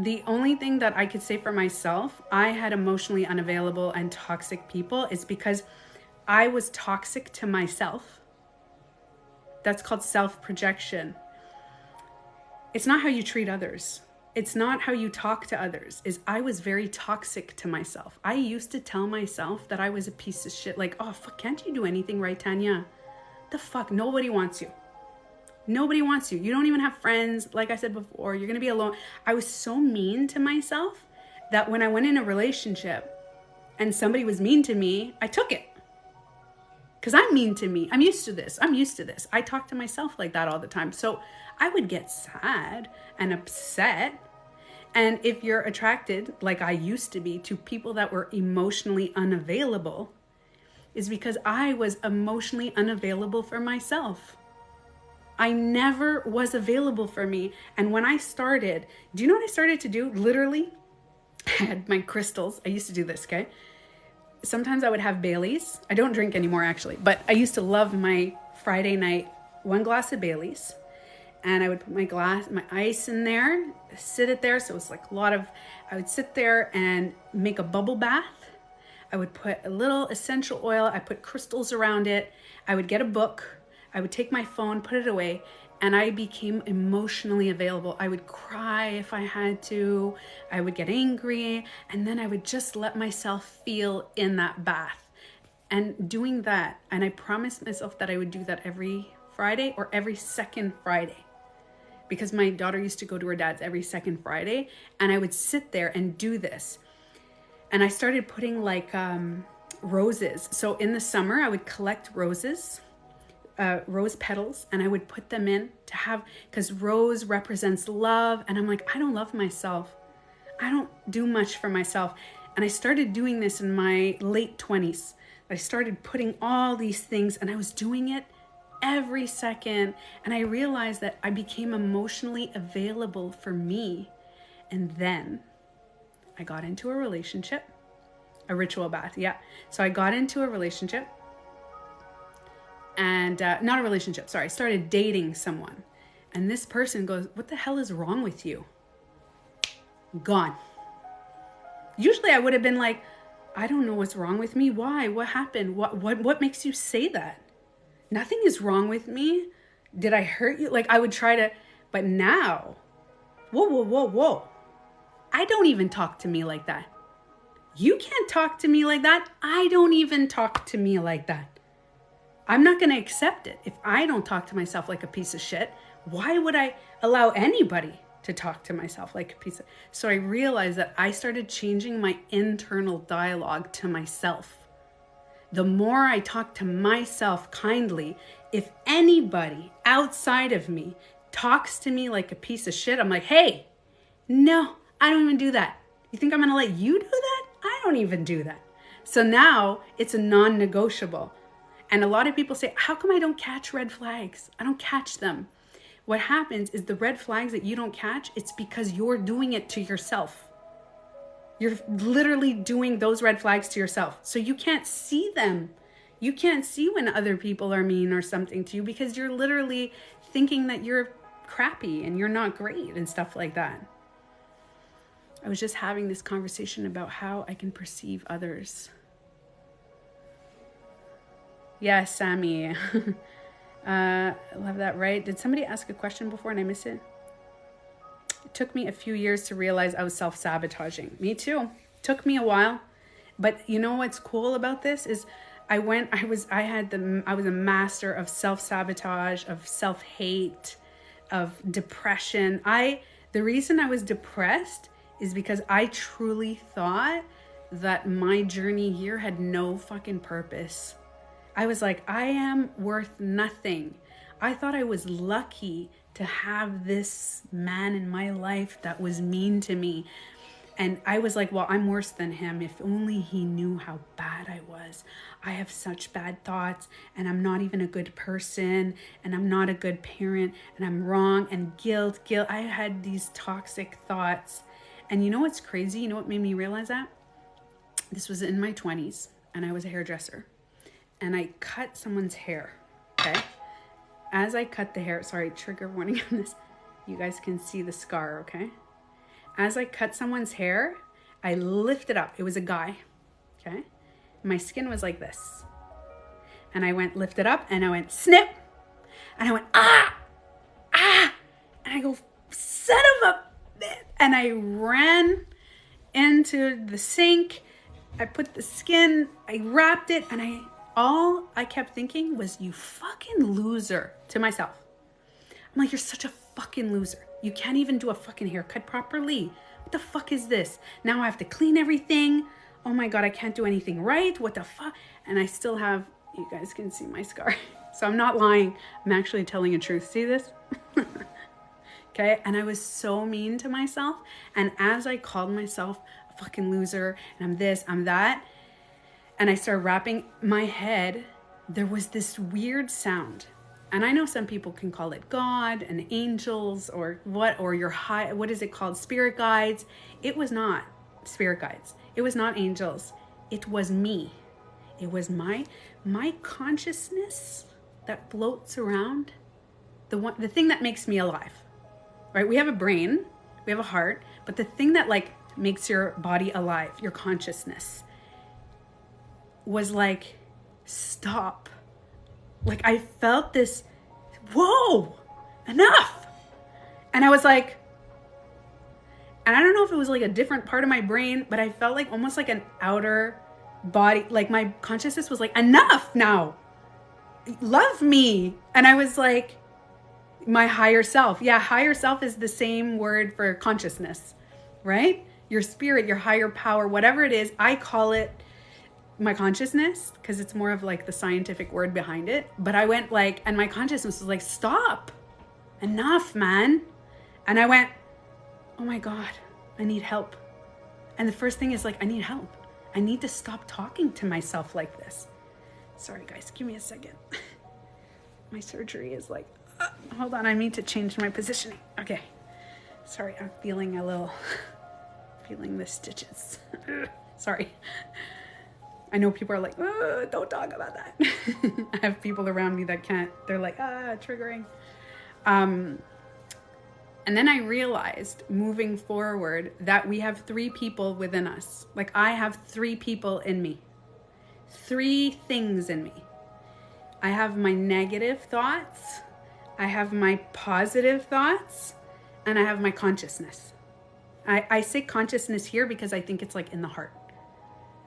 The only thing that I could say for myself, I had emotionally unavailable and toxic people is because I was toxic to myself. That's called self-projection. It's not how you treat others. It's not how you talk to others. I was very toxic to myself. I used to tell myself that I was a piece of shit. Like, oh, fuck, can't you do anything right, Tanya? The fuck, nobody wants you. Nobody wants you. You don't even have friends. Like I said before, you're going to be alone. I was so mean to myself that when I went in a relationship and somebody was mean to me, I took it. Because I'm mean to me. I'm used to this. I talk to myself like that all the time. So I would get sad and upset. And if you're attracted, like I used to be, to people that were emotionally unavailable, is because I was emotionally unavailable for myself. I never was available for me. And when I started, do you know what I started to do? Literally, I had my crystals. I used to do this, okay? Sometimes I would have Baileys. I don't drink anymore, actually. But I used to love my Friday night, 1 glass of Baileys. And I would put my ice in there, sit it there. So it was like I would sit there and make a bubble bath. I would put a little essential oil. I put crystals around it. I would get a book. I would take my phone, put it away, and I became emotionally available. I would cry if I had to. I would get angry, and then I would just let myself feel in that bath. And doing that, and I promised myself that I would do that every Friday or every second Friday, because my daughter used to go to her dad's every second Friday, and I would sit there and do this. And I started putting like roses. So in the summer, I would collect roses, rose petals, and I would put them in to have, because rose represents love. And I'm like, I don't love myself. I don't do much for myself. And I started doing this in my late 20s. I started putting all these things, and I was doing it every second. And I realized that I became emotionally available for me. And then I got into a relationship, a ritual bath. Yeah. So I got into a relationship and not a relationship. Sorry. I started dating someone. And this person goes, "What the hell is wrong with you?" Gone. Usually I would have been like, "I don't know what's wrong with me. Why? What happened? What makes you say that? Nothing is wrong with me. Did I hurt you?" Like I would try to, but now, whoa. I don't even talk to me like that. You can't talk to me like that. I don't even talk to me like that. I'm not going to accept it. If I don't talk to myself like a piece of shit, why would I allow anybody to talk to myself like a piece of... So I realized that I started changing my internal dialogue to myself. The more I talk to myself kindly, if anybody outside of me talks to me like a piece of shit, I'm like, "Hey, no, I don't even do that. You think I'm going to let you do that? I don't even do that." So now it's a non-negotiable. And a lot of people say, "How come I don't catch red flags? I don't catch them." What happens is the red flags that you don't catch, it's because you're doing it to yourself. You're literally doing those red flags to yourself. So you can't see them. You can't see when other people are mean or something to you because you're literally thinking that you're crappy and you're not great and stuff like that. I was just having this conversation about how I can perceive others. Yes, Sammy. I love that, right? Did somebody ask a question before and I missed it? It took me a few years to realize I was self-sabotaging. Me too. Took me a while. But you know what's cool about this is I was a master of self-sabotage, of self-hate, of depression. The reason I was depressed is because I truly thought that my journey here had no fucking purpose. I was like, I am worth nothing. I thought I was lucky to have this man in my life that was mean to me. And I was like, well, I'm worse than him. If only he knew how bad I was. I have such bad thoughts and I'm not even a good person and I'm not a good parent and I'm wrong and guilt. I had these toxic thoughts. And you know what's crazy? You know what made me realize that? This was in my 20s and I was a hairdresser. And I cut someone's hair, okay? As I cut the hair, sorry, trigger warning on this. You guys can see the scar, okay? As I cut someone's hair, I lifted up. It was a guy, okay? My skin was like this. And I went, lift it up, and I went, snip. And I went, ah. And I go, son of a bitch. And I ran into the sink. I put the skin, I wrapped it, and all I kept thinking was, "You fucking loser," to myself. I'm like, "You're such a fucking loser. You can't even do a fucking haircut properly. What the fuck is this? Now I have to clean everything. Oh my God, I can't do anything right. What the fuck?" And I still have, you guys can see my scar. So I'm not lying. I'm actually telling the truth. See this? Okay. And I was so mean to myself. And as I called myself a fucking loser and I'm this, I'm that, and I started wrapping my head, there was this weird sound. And I know some people can call it God and angels or your high, what is it called? Spirit guides. It was not spirit guides. It was not angels. It was me. It was my consciousness that floats around, the thing that makes me alive, right? We have a brain, we have a heart, but the thing that like makes your body alive, your consciousness, was like, stop. Like I felt this, whoa, enough. And I was like, and I don't know if it was like a different part of my brain, but I felt like almost like an outer body, like my consciousness was like, enough now, love me. And I was like, my higher self. Yeah, higher self is the same word for consciousness, right? Your spirit, your higher power, whatever it is, I call it my consciousness because it's more of like the scientific word behind it. But I went like, and my consciousness was like, stop, enough, man. And I went, oh my God, I need help. And the first thing is like, I need help. I need to stop talking to myself like this. Sorry guys, give me a second. My surgery is like, hold on, I need to change my positioning. Okay. Sorry, I'm feeling the stitches. Sorry. I know people are like, don't talk about that. I have people around me that can't. They're like, triggering. And then I realized moving forward that we have 3 people within us. Like I have 3 people in me. 3 things in me. I have my negative thoughts. I have my positive thoughts. And I have my consciousness. I say consciousness here because I think it's like in the heart.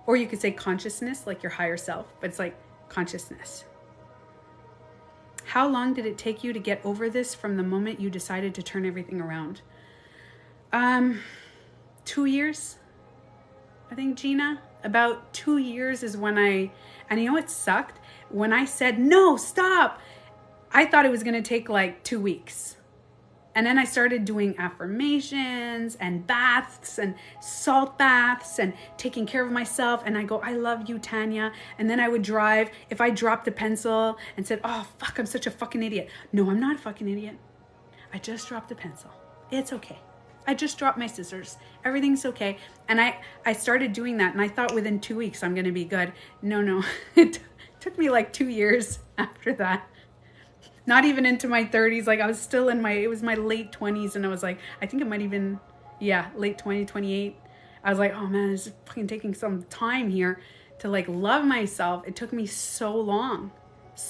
Or you could say consciousness, like your higher self, but it's like consciousness. How long did it take you to get over this from the moment you decided to turn everything around? 2 years, I think, Gina. About 2 years is when and you know what sucked? When I said, no, stop, I thought it was going to take like 2 weeks. And then I started doing affirmations and baths and salt baths and taking care of myself. And I go, I love you, Tanya. And then I would drive. If I dropped a pencil and said, oh, fuck, I'm such a fucking idiot. No, I'm not a fucking idiot. I just dropped a pencil. It's okay. I just dropped my scissors. Everything's okay. And I started doing that. And I thought within 2 weeks, I'm going to be good. No. It took me like 2 years after that. Not even into my 30s. Like I was still it was my late 20s. And I was like, I think it might even, late 20, 28. I was like, oh man, it's fucking taking some time here to like love myself. It took me so long.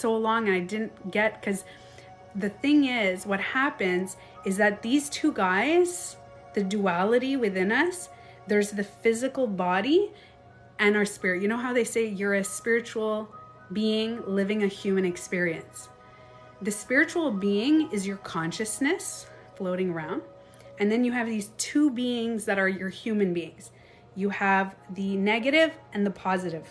And I didn't get, because the thing is, what happens is that these 2 guys, the duality within us, there's the physical body and our spirit. You know how they say you're a spiritual being living a human experience? The spiritual being is your consciousness floating around. And then you have these 2 beings that are your human beings. You have the negative and the positive.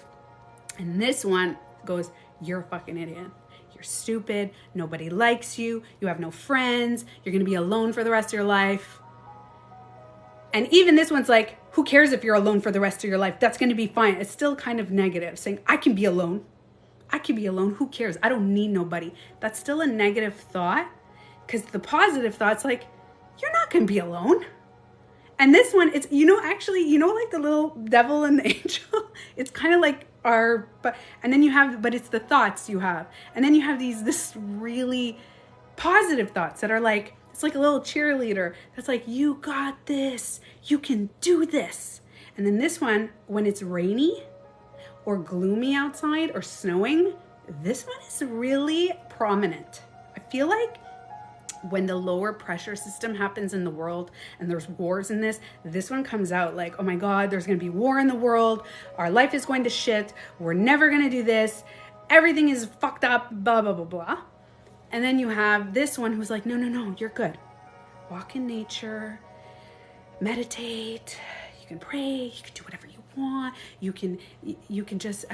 And this one goes, you're a fucking idiot. You're stupid. Nobody likes you. You have no friends. You're going to be alone for the rest of your life. And even this one's like, who cares if you're alone for the rest of your life? That's going to be fine. It's still kind of negative, saying, I can be alone. I can be alone. Who cares? I don't need nobody. That's still a negative thought, because the positive thought's like, you're not going to be alone. And this one, it's, like the little devil and the angel, it's kind of like and then you have, but it's the thoughts you have. And then you have this really positive thoughts that are like, it's like a little cheerleader. That's like, you got this. You can do this. And then this one, when it's rainy, or gloomy outside or snowing, this one is really prominent. I feel like when the lower pressure system happens in the world and there's wars in this one comes out like, oh my God, there's gonna be war in the world. Our life is going to shit. We're never gonna do this. Everything is fucked up, blah, blah, blah, blah. And then you have this one who's like, no, you're good. Walk in nature, meditate, you can pray, you can do whatever you want. You can just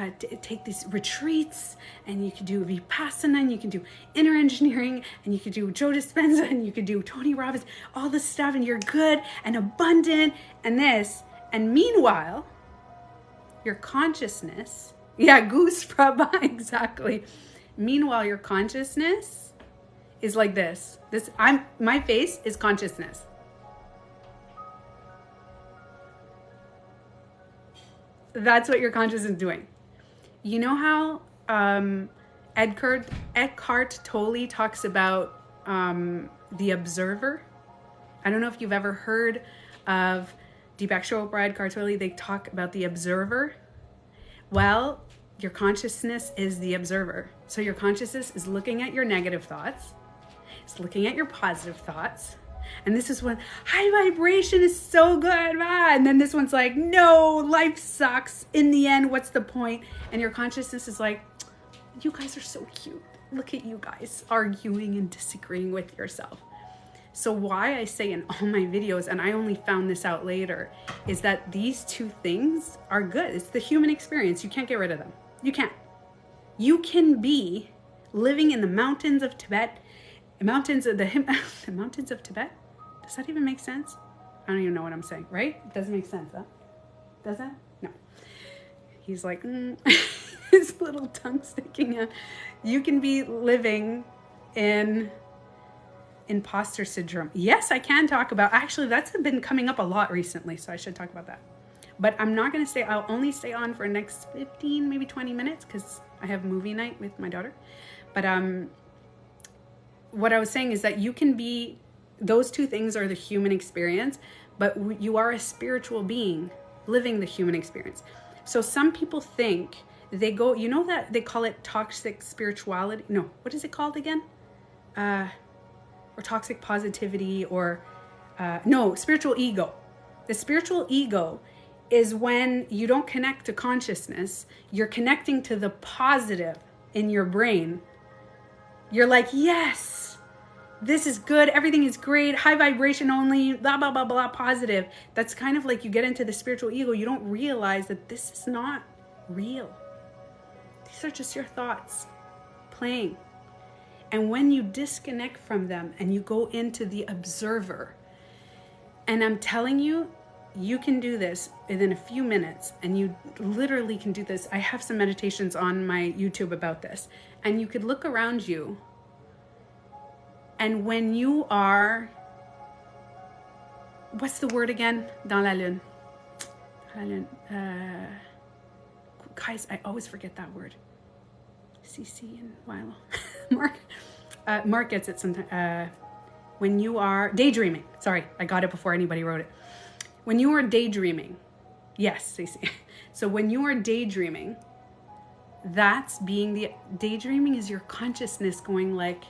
take these retreats, and you can do Vipassana, and you can do inner engineering, and you can do Joe Dispenza, and you can do Tony Robbins, all this stuff, and you're good and abundant and this. And meanwhile, your consciousness, goose prabha, exactly. Meanwhile, your consciousness is like this. My face is consciousness. That's what your consciousness is doing. You know how Eckhart Tolle talks about the observer? I don't know if you've ever heard of Deepak Chopra, Eckhart Tolle. They talk about the observer. Well, your consciousness is the observer. So your consciousness is looking at your negative thoughts. It's looking at your positive thoughts. And this is when high vibration is so good. And then this one's like, no, life sucks. In the end, what's the point? And your consciousness is like, you guys are so cute. Look at you guys arguing and disagreeing with yourself. So why I say in all my videos, and I only found this out later, is that these 2 things are good. It's the human experience. You can't get rid of them. You can't. You can be living in the mountains of Tibet, the mountains of Tibet. Does that even make sense? I don't even know what I'm saying, right? It doesn't make sense, huh? Does that? No. He's like, his little tongue sticking out. You can be living in Imposter Syndrome. Yes, I can talk about, actually, that's been coming up a lot recently, so I should talk about that. But I'm not going to stay, I'll only stay on for the next 15, maybe 20 minutes because I have movie night with my daughter. But what I was saying is that you can be, those two things are the human experience, but you are a spiritual being living the human experience. So some people think they go, you know that they call it toxic spirituality? No, what is it called again? Or toxic positivity, or no, spiritual ego. The spiritual ego is when you don't connect to consciousness, you're connecting to the positive in your brain. You're like, yes, this is good, everything is great, high vibration only, blah, blah, blah, blah, positive. That's kind of like you get into the spiritual ego. You don't realize that this is not real. These are just your thoughts playing. And when you disconnect from them and you go into the observer, and I'm telling you, you can do this within a few minutes, and you literally can do this. I have some meditations on my YouTube about this, and you could look around you, and when you are, what's the word again? Dans la lune. Guys, I always forget that word. CC and Milo. Mark gets it sometimes. When you are daydreaming. Sorry, I got it before anybody wrote it. When you are daydreaming. Yes, CC. So when you are daydreaming, that's being daydreaming is your consciousness going like,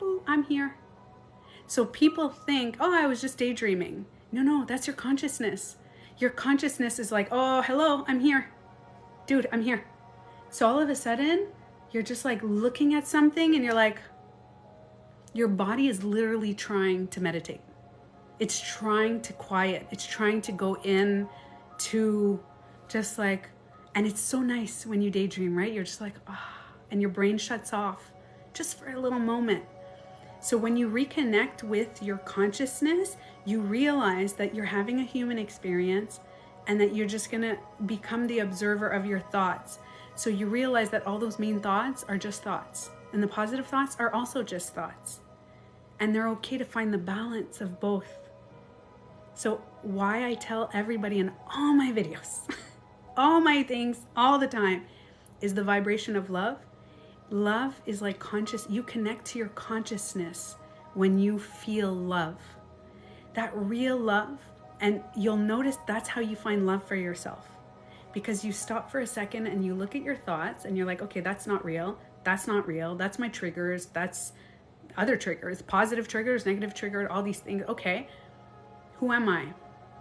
oh, I'm here. So people think, oh, I was just daydreaming. No, that's your consciousness. Your consciousness is like, oh, hello, I'm here. Dude, I'm here. So all of a sudden, you're just like looking at something and you're like, your body is literally trying to meditate. It's trying to quiet. It's trying to go in to just like, and it's so nice when you daydream, right? You're just like, and your brain shuts off just for a little moment. So when you reconnect with your consciousness, you realize that you're having a human experience and that you're just gonna become the observer of your thoughts. So you realize that all those mean thoughts are just thoughts, and the positive thoughts are also just thoughts. And they're okay to find the balance of both. So why I tell everybody in all my videos, all my things, all the time, is the vibration of love. Love is like conscious. You connect to your consciousness when you feel love. That real love. And you'll notice that's how you find love for yourself. Because you stop for a second and you look at your thoughts and you're like, okay, that's not real. That's not real. That's my triggers. That's other triggers, positive triggers, negative triggers, all these things. Okay, who am I?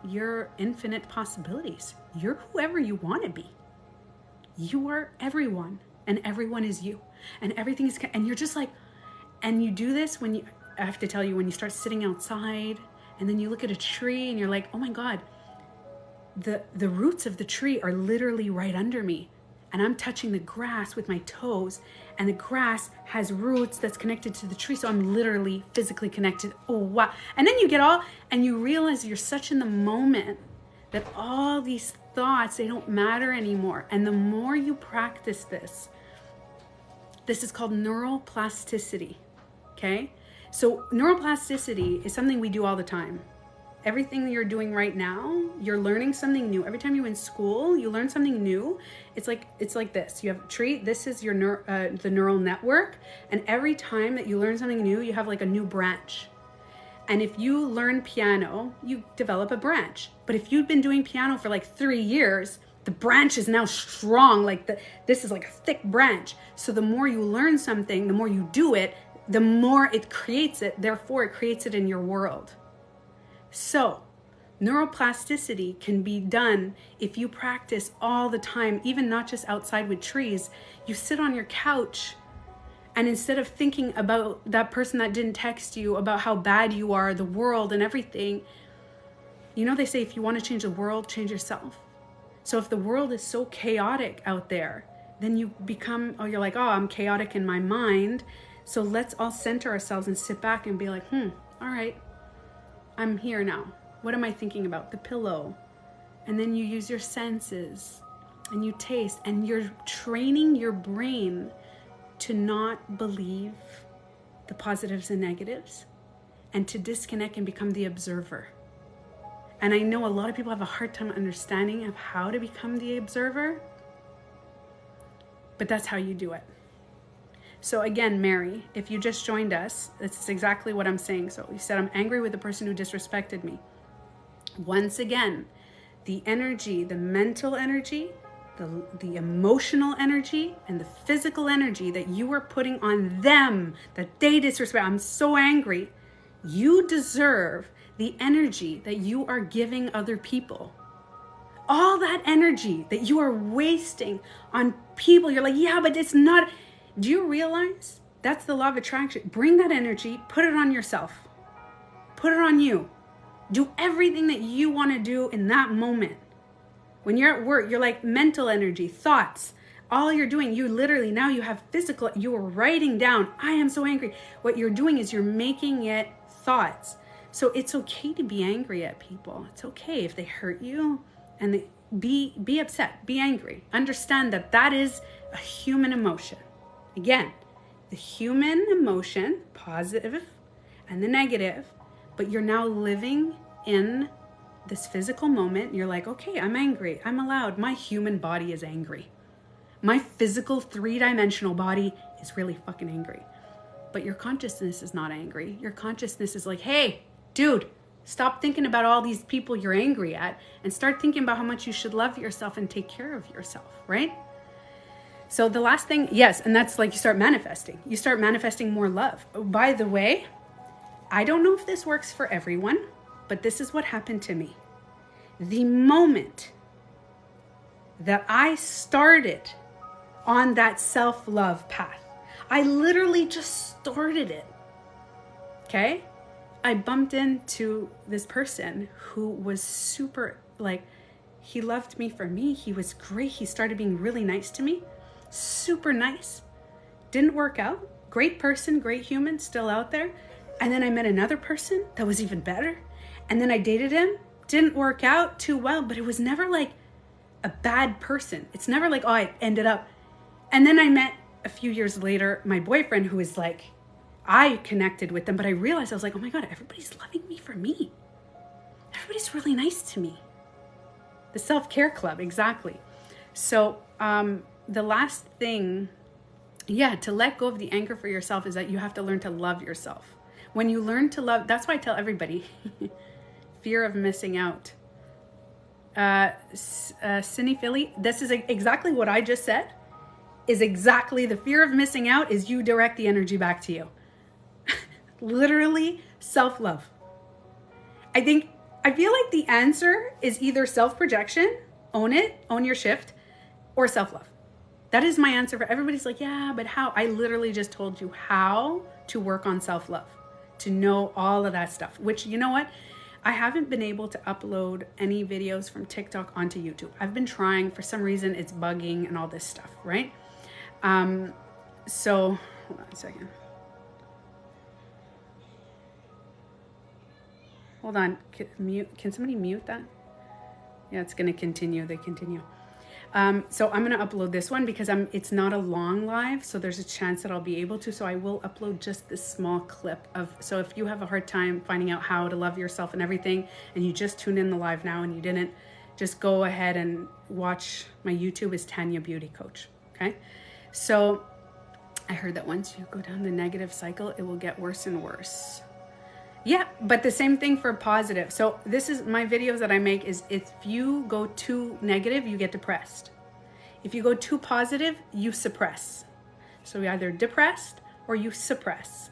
You're infinite possibilities. You're whoever you want to be. You are everyone, and everyone is you, and everything is, and you're just like, and you do this when you, I have to tell you, when you start sitting outside and then you look at a tree and you're like, oh my God, the roots of the tree are literally right under me. And I'm touching the grass with my toes, and the grass has roots that's connected to the tree. So I'm literally physically connected. Oh, wow. And then you get all, and you realize you're such in the moment that all these thoughts, they don't matter anymore. And the more you practice this is called neuroplasticity. Okay. So neuroplasticity is something we do all the time. Everything you're doing right now, you're learning something new. Every time you're in school, you learn something new. It's like this. You have a tree. This is your the neural network. And every time that you learn something new, you have like a new branch. And if you learn piano, you develop a branch. But if you've been doing piano for like 3 years, the branch is now strong. Like this is like a thick branch. So the more you learn something, the more you do it, the more it creates it. Therefore, it creates it in your world. So neuroplasticity can be done if you practice all the time, even not just outside with trees. You sit on your couch, and instead of thinking about that person that didn't text you, about how bad you are, the world and everything, you know, they say if you want to change the world, change yourself. So if the world is so chaotic out there, then you become, you're like, I'm chaotic in my mind. So let's all center ourselves and sit back and be like, all right. I'm here now. What am I thinking about? The pillow, And then you use your senses and you taste, and you're training your brain to not believe the positives and negatives and to disconnect and become the observer. And I know a lot of people have a hard time understanding of how to become the observer, but that's how you do it. So again, Mary, if you just joined us, that's exactly what I'm saying. So you said, I'm angry with the person who disrespected me. Once again, the energy, the mental energy, the emotional energy, and the physical energy that you are putting on them, that they disrespect. I'm so angry. You deserve the energy that you are giving other people. All that energy that you are wasting on people, you're like, yeah, but it's not. Do you realize that's the law of attraction? Bring that energy, put it on yourself. Put it on you. Do everything that you want to do in that moment. When you're at work, you're like mental energy, thoughts. All you're doing, you literally, now you have physical, you are writing down, I am so angry. What you're doing is you're making it thoughts. So it's okay to be angry at people. It's okay if they hurt you, and be upset, be angry. Understand that that is a human emotion. Again, the human emotion, positive and the negative, but you're now living in this physical moment. You're like, okay, I'm angry. I'm allowed. My human body is angry. My physical 3-dimensional body is really fucking angry. But your consciousness is not angry. Your consciousness is like, hey, dude, stop thinking about all these people you're angry at and start thinking about how much you should love yourself and take care of yourself, right? So the last thing, yes, and that's like you start manifesting. You start manifesting more love. By the way, I don't know if this works for everyone, but this is what happened to me. The moment that I started on that self-love path, I literally just started it, okay? I bumped into this person who was super, like, he loved me for me. He was great. He started being really nice to me. Super nice. Didn't work out. Great person, great human, still out there. And then I met another person that was even better. And then I dated him. Didn't work out too well, but it was never like a bad person. It's never like, oh, I ended up. And then I met a few years later my boyfriend, who is like, I connected with them, but I realized, I was like, oh my God, everybody's loving me for me. Everybody's really nice to me. The self-care club, exactly. So the last thing, to let go of the anger for yourself is that you have to learn to love yourself. When you learn to love, that's why I tell everybody, fear of missing out. Cindy Philly, this is exactly what I just said, is exactly the fear of missing out is you direct the energy back to you. Literally self-love. I feel like the answer is either self-projection, own it, own your shift, or self-love. That is my answer. For everybody's like, yeah, but how? I literally just told you how to work on self-love, to know all of that stuff, which, you know what? I haven't been able to upload any videos from TikTok onto YouTube. I've been trying. For some reason, it's bugging and all this stuff, right? So hold on a second. Hold on. Can somebody mute that? Yeah, it's going to continue. They continue. So I'm going to upload this one because it's not a long live, so there's a chance that I'll be able to. So I will upload just this small clip so if you have a hard time finding out how to love yourself and everything, and you just tuned in the live now and you didn't, just go ahead and watch. My YouTube is Tanya Beauty Coach. Okay. So I heard that once you go down the negative cycle, it will get worse and worse. Yeah, but the same thing for positive. So this is my videos that I make is if you go too negative, you get depressed. If you go too positive, you suppress. So you're either depressed or you suppress.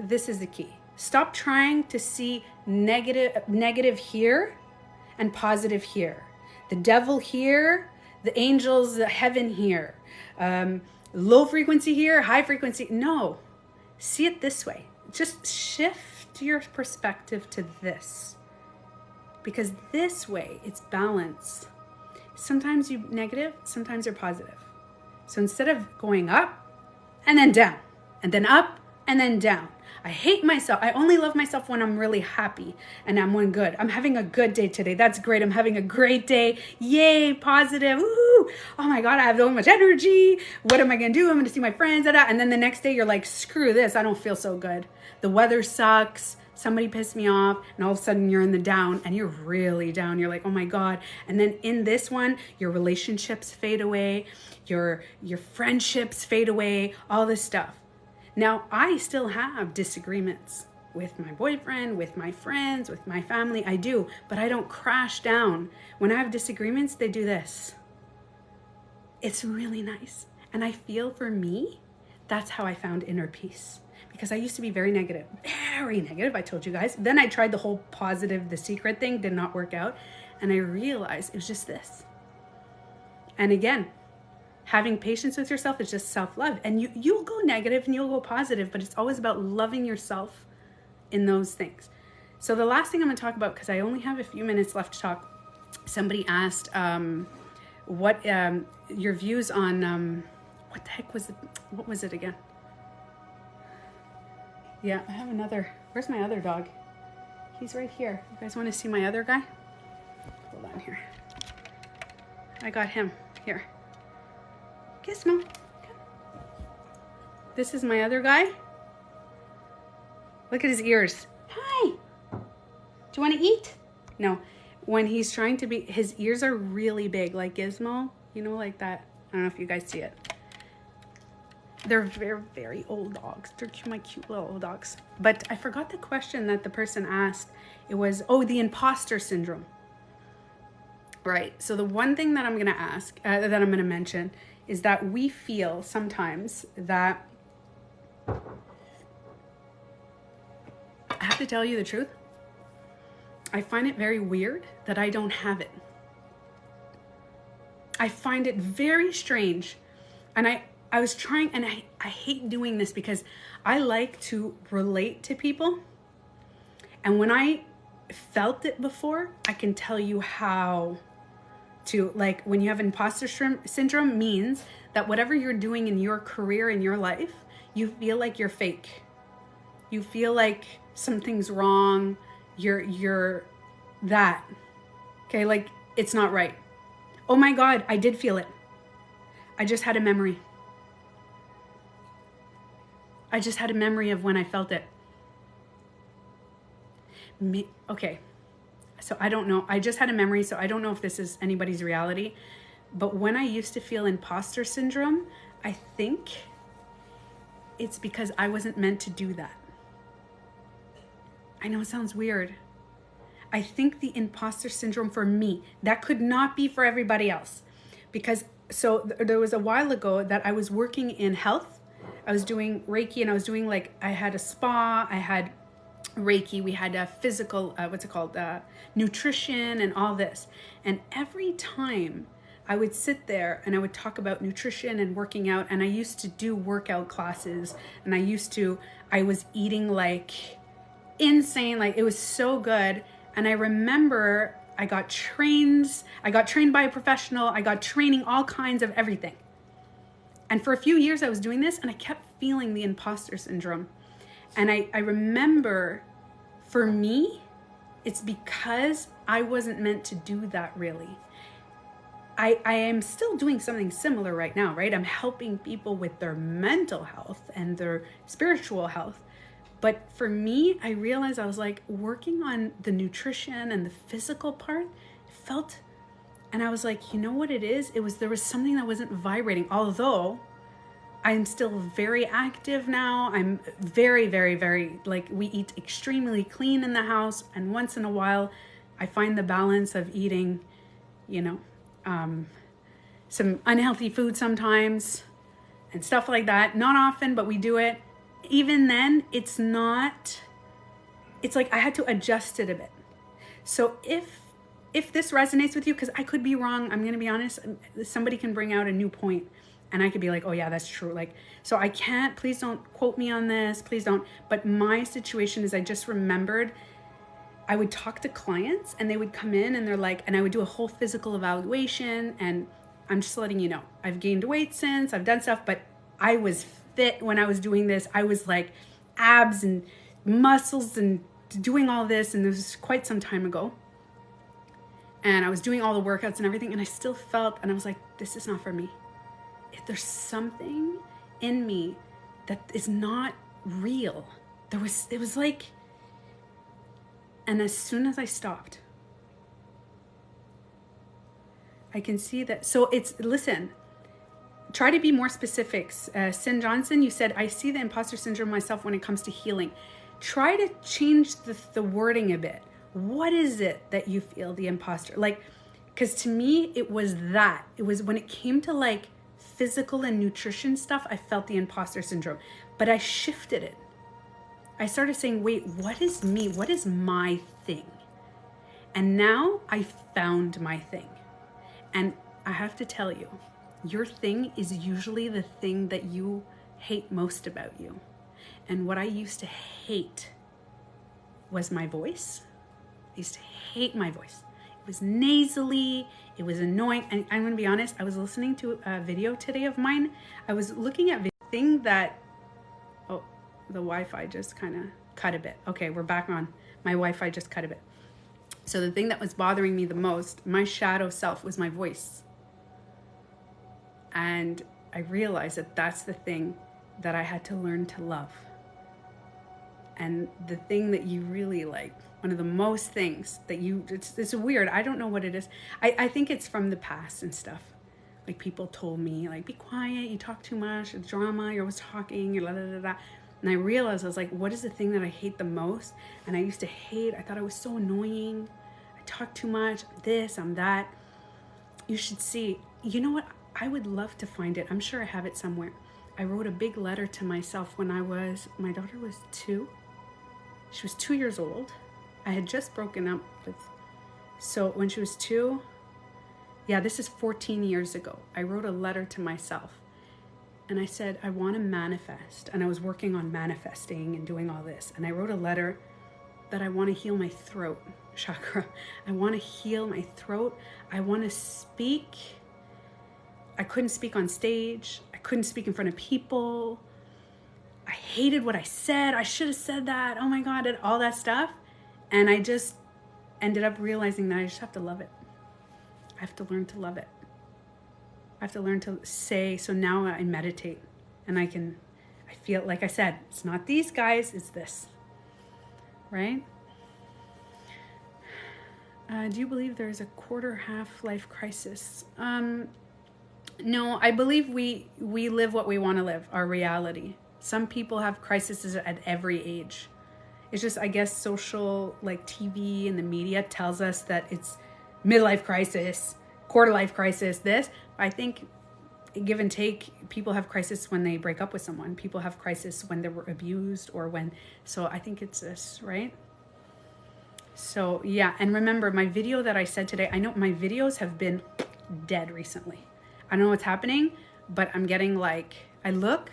This is the key. Stop trying to see negative here and positive here. The devil here, the angels, the heaven here. Low frequency here, high frequency. No, see it this way. Just shift your perspective to this, because this way it's balance. Sometimes you're negative, sometimes you're positive. So instead of going up and then down and then up and then down, I hate myself. I only love myself when I'm really happy and I'm when good. I'm having a good day today. That's great. I'm having a great day. Yay, positive. Woo! Oh my God, I have so much energy. What am I going to do? I'm going to see my friends. And then the next day you're like, screw this. I don't feel so good. The weather sucks. Somebody pissed me off, and all of a sudden you're in the down and you're really down. You're like, oh my God. And then in this one, your relationships fade away, your friendships fade away, all this stuff. Now, I still have disagreements with my boyfriend, with my friends, with my family. I do, but I don't crash down. When I have disagreements, they do this. It's really nice. And I feel for me, that's how I found inner peace. Because I used to be very negative. I told you guys. Then I tried the whole positive, the secret thing, did not work out. And I realized it was just this. And again, having patience with yourself is just self-love. And you'll go negative and you'll go positive, but it's always about loving yourself in those things. So the last thing I'm going to talk about, because I only have a few minutes left to talk, somebody asked what your views on, what the heck was it? What was it again? Yeah, I have another. Where's my other dog? He's right here. You guys want to see my other guy? Hold on here. I got him. Here. Gizmo. Come. This is my other guy. Look at his ears. Hi. Do you want to eat? No. When he's trying to be, his ears are really big, like Gizmo. You know, like that. I don't know if you guys see it. They're very, very old dogs. They're my cute little old dogs. But I forgot the question that the person asked. It was, the imposter syndrome. Right. So the one thing that I'm going to ask, that I'm going to mention, is that we feel sometimes that, I have to tell you the truth, I find it very weird that I don't have it. I find it very strange. And I was trying, and I hate doing this because I like to relate to people. And when I felt it before, I can tell you how to, like, when you have imposter syndrome, means that whatever you're doing in your career, in your life, you feel like you're fake. You feel like something's wrong. You're that. Okay, like, it's not right. Oh my God, I did feel it. I just had a memory. I just had a memory of when I felt it. Okay, so I don't know. I just had a memory, so I don't know if this is anybody's reality. But when I used to feel imposter syndrome, I think it's because I wasn't meant to do that. I know it sounds weird. I think the imposter syndrome for me, that could not be for everybody else. Because, so there was a while ago that I was working in health. I was doing Reiki, and I was doing, like, I had a spa, I had Reiki, we had a physical, nutrition and all this. And every time I would sit there and I would talk about nutrition and working out, and I used to do workout classes, and I was eating like insane, like it was so good. And I remember I got trained by a professional, I got training, all kinds of everything. And for a few years I was doing this, and I kept feeling the imposter syndrome. And I remember, for me, it's because I wasn't meant to do that, really. I am still doing something similar right now, right? I'm helping people with their mental health and their spiritual health. But for me, I realized I was like working on the nutrition and the physical part, felt, and I was like, you know what it is? There was something that wasn't vibrating, although I'm still very active now. I'm very, very, very, like, we eat extremely clean in the house. And once in a while, I find the balance of eating, some unhealthy food sometimes and stuff like that. Not often, but we do it. Even then, it's like I had to adjust it a bit. So if this resonates with you, because I could be wrong, I'm going to be honest, somebody can bring out a new point. And I could be like, oh yeah, that's true. Like, so I can't, please don't quote me on this, please don't. But my situation is, I just remembered I would talk to clients and they would come in and they're like, and I would do a whole physical evaluation, and I'm just letting you know, I've gained weight since, I've done stuff, but I was fit when I was doing this. I was like abs and muscles and doing all this. And this was quite some time ago. And I was doing all the workouts and everything. And I still felt, and I was like, this is not for me. If there's something in me that is not real. It was like, and as soon as I stopped, I can see that. So listen, try to be more specific. Sin Johnson, you said, I see the imposter syndrome myself when it comes to healing. Try to change the wording a bit. What is it that you feel the imposter? Like, because to me, it was that. It was when it came to like physical and nutrition stuff, I felt the imposter syndrome. But I shifted it. I started saying, wait, what is me? What is my thing? And now I found my thing. And I have to tell you, your thing is usually the thing that you hate most about you. And what I used to hate was my voice. I used to hate my voice. It was nasally, it was annoying. And I'm gonna be honest, I was listening to a video today of mine. I was looking at the thing that, oh, the Wi-Fi just kind of cut a bit. Okay, we're back on. My Wi-Fi just cut a bit. So the thing that was bothering me the most, my shadow self, was my voice. And I realized that that's the thing that I had to learn to love. And the thing that you really like, one of the most things that it's weird, I don't know what it is. I think it's from the past and stuff. Like people told me, like, be quiet, you talk too much, it's drama, you're always talking, you're la la la la. And I realized, I was like, what is the thing that I hate the most? And I used to hate, I thought I was so annoying. I talk too much, I'm this, I'm that. You should see, you know what? I would love to find it. I'm sure I have it somewhere. I wrote a big letter to myself when my daughter was 2. She was 2 years old. I had just broken up with, so when she was 2, yeah, this is 14 years ago. I wrote a letter to myself and I said, I want to manifest. And I was working on manifesting and doing all this. And I wrote a letter that I want to heal my throat chakra. I want to heal my throat. I want to speak. I couldn't speak on stage. I couldn't speak in front of people. I hated what I said. I should have said that. Oh my God, and all that stuff. And I just ended up realizing that I just have to love it. I have to learn to love it. I have to learn to say, so now I meditate and I feel, like I said, it's not these guys, it's this, right? Do you believe there is a quarter half-life crisis? No, I believe we live what we want to live, our reality. Some people have crises at every age. It's just, I guess, social, like TV and the media tells us that it's midlife crisis, quarter life crisis, this. I think, give and take, people have crisis when they break up with someone. People have crisis when they were abused or when, so I think it's this, right? So yeah, and remember my video that I said today, I know my videos have been dead recently. I don't know what's happening, but I'm getting like, I look,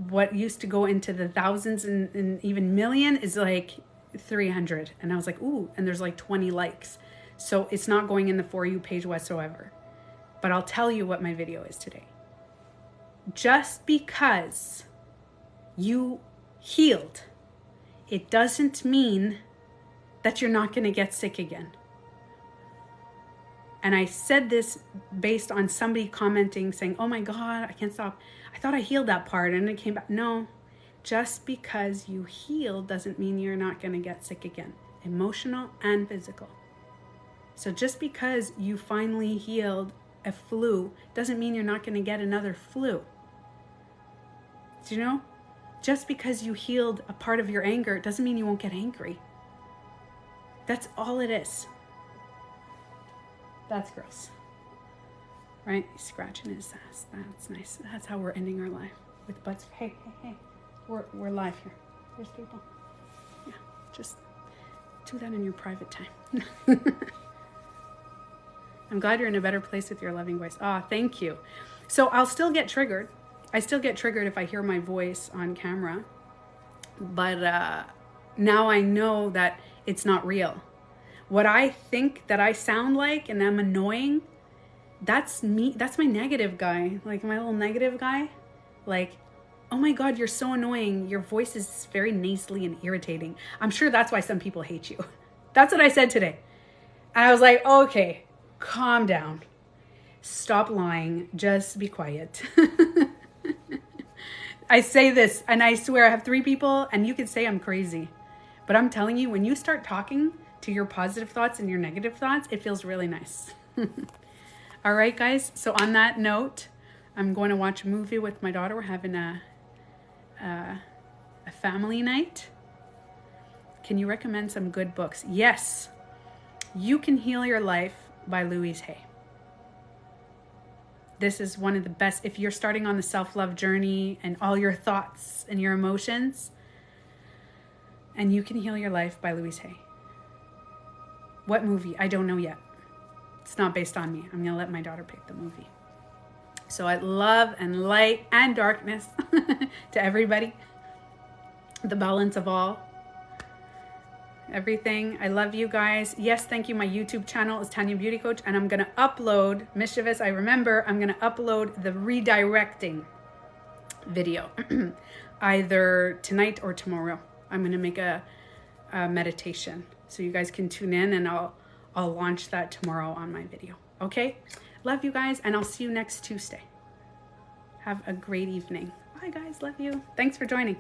what used to go into the thousands and even million is like 300. And I was like, ooh, and there's like 20 likes. So it's not going in the For You page whatsoever. But I'll tell you what my video is today. Just because you healed, it doesn't mean that you're not going to get sick again. And I said this based on somebody commenting saying, oh my God, I can't stop. I thought I healed that part and it came back. No, just because you healed doesn't mean you're not going to get sick again, emotional and physical. So just because you finally healed a flu doesn't mean you're not going to get another flu. Do you know? Just because you healed a part of your anger doesn't mean you won't get angry. That's all it is. That's gross. Right? He's scratching his ass. That's nice. That's how we're ending our life. With butts. Hey. We're live here. There's people. Yeah. Just do that in your private time. I'm glad you're in a better place with your loving voice. Ah, thank you. So I'll still get triggered. I still get triggered if I hear my voice on camera. But now I know that it's not real. What I think that I sound like and I'm annoying, that's me. That's my negative guy. Like my little negative guy. Like oh my God, you're so annoying. Your voice is very nasally and irritating. I'm sure that's why some people hate you. That's what I said today. And I was like, okay, calm down. Stop lying. Just be quiet. I say this and I swear I have 3 people and you can say I'm crazy. But I'm telling you, when you start talking to your positive thoughts and your negative thoughts, it feels really nice. All right, guys. So on that note, I'm going to watch a movie with my daughter. We're having a family night. Can you recommend some good books? Yes. You Can Heal Your Life by Louise Hay. This is one of the best. If you're starting on the self-love journey and all your thoughts and your emotions, and You Can Heal Your Life by Louise Hay. What movie? I don't know yet. It's not based on me. I'm going to let my daughter pick the movie. So I love and light and darkness to everybody. The balance of all. Everything. I love you guys. Yes, thank you. My YouTube channel is Tanya Beauty Coach, and I'm going to upload, mischievous, I remember, I'm going to upload the redirecting video either tonight or tomorrow. I'm going to make a meditation so you guys can tune in, and I'll launch that tomorrow on my video. Okay? Love you guys, and I'll see you next Tuesday. Have a great evening. Bye guys. Love you. Thanks for joining.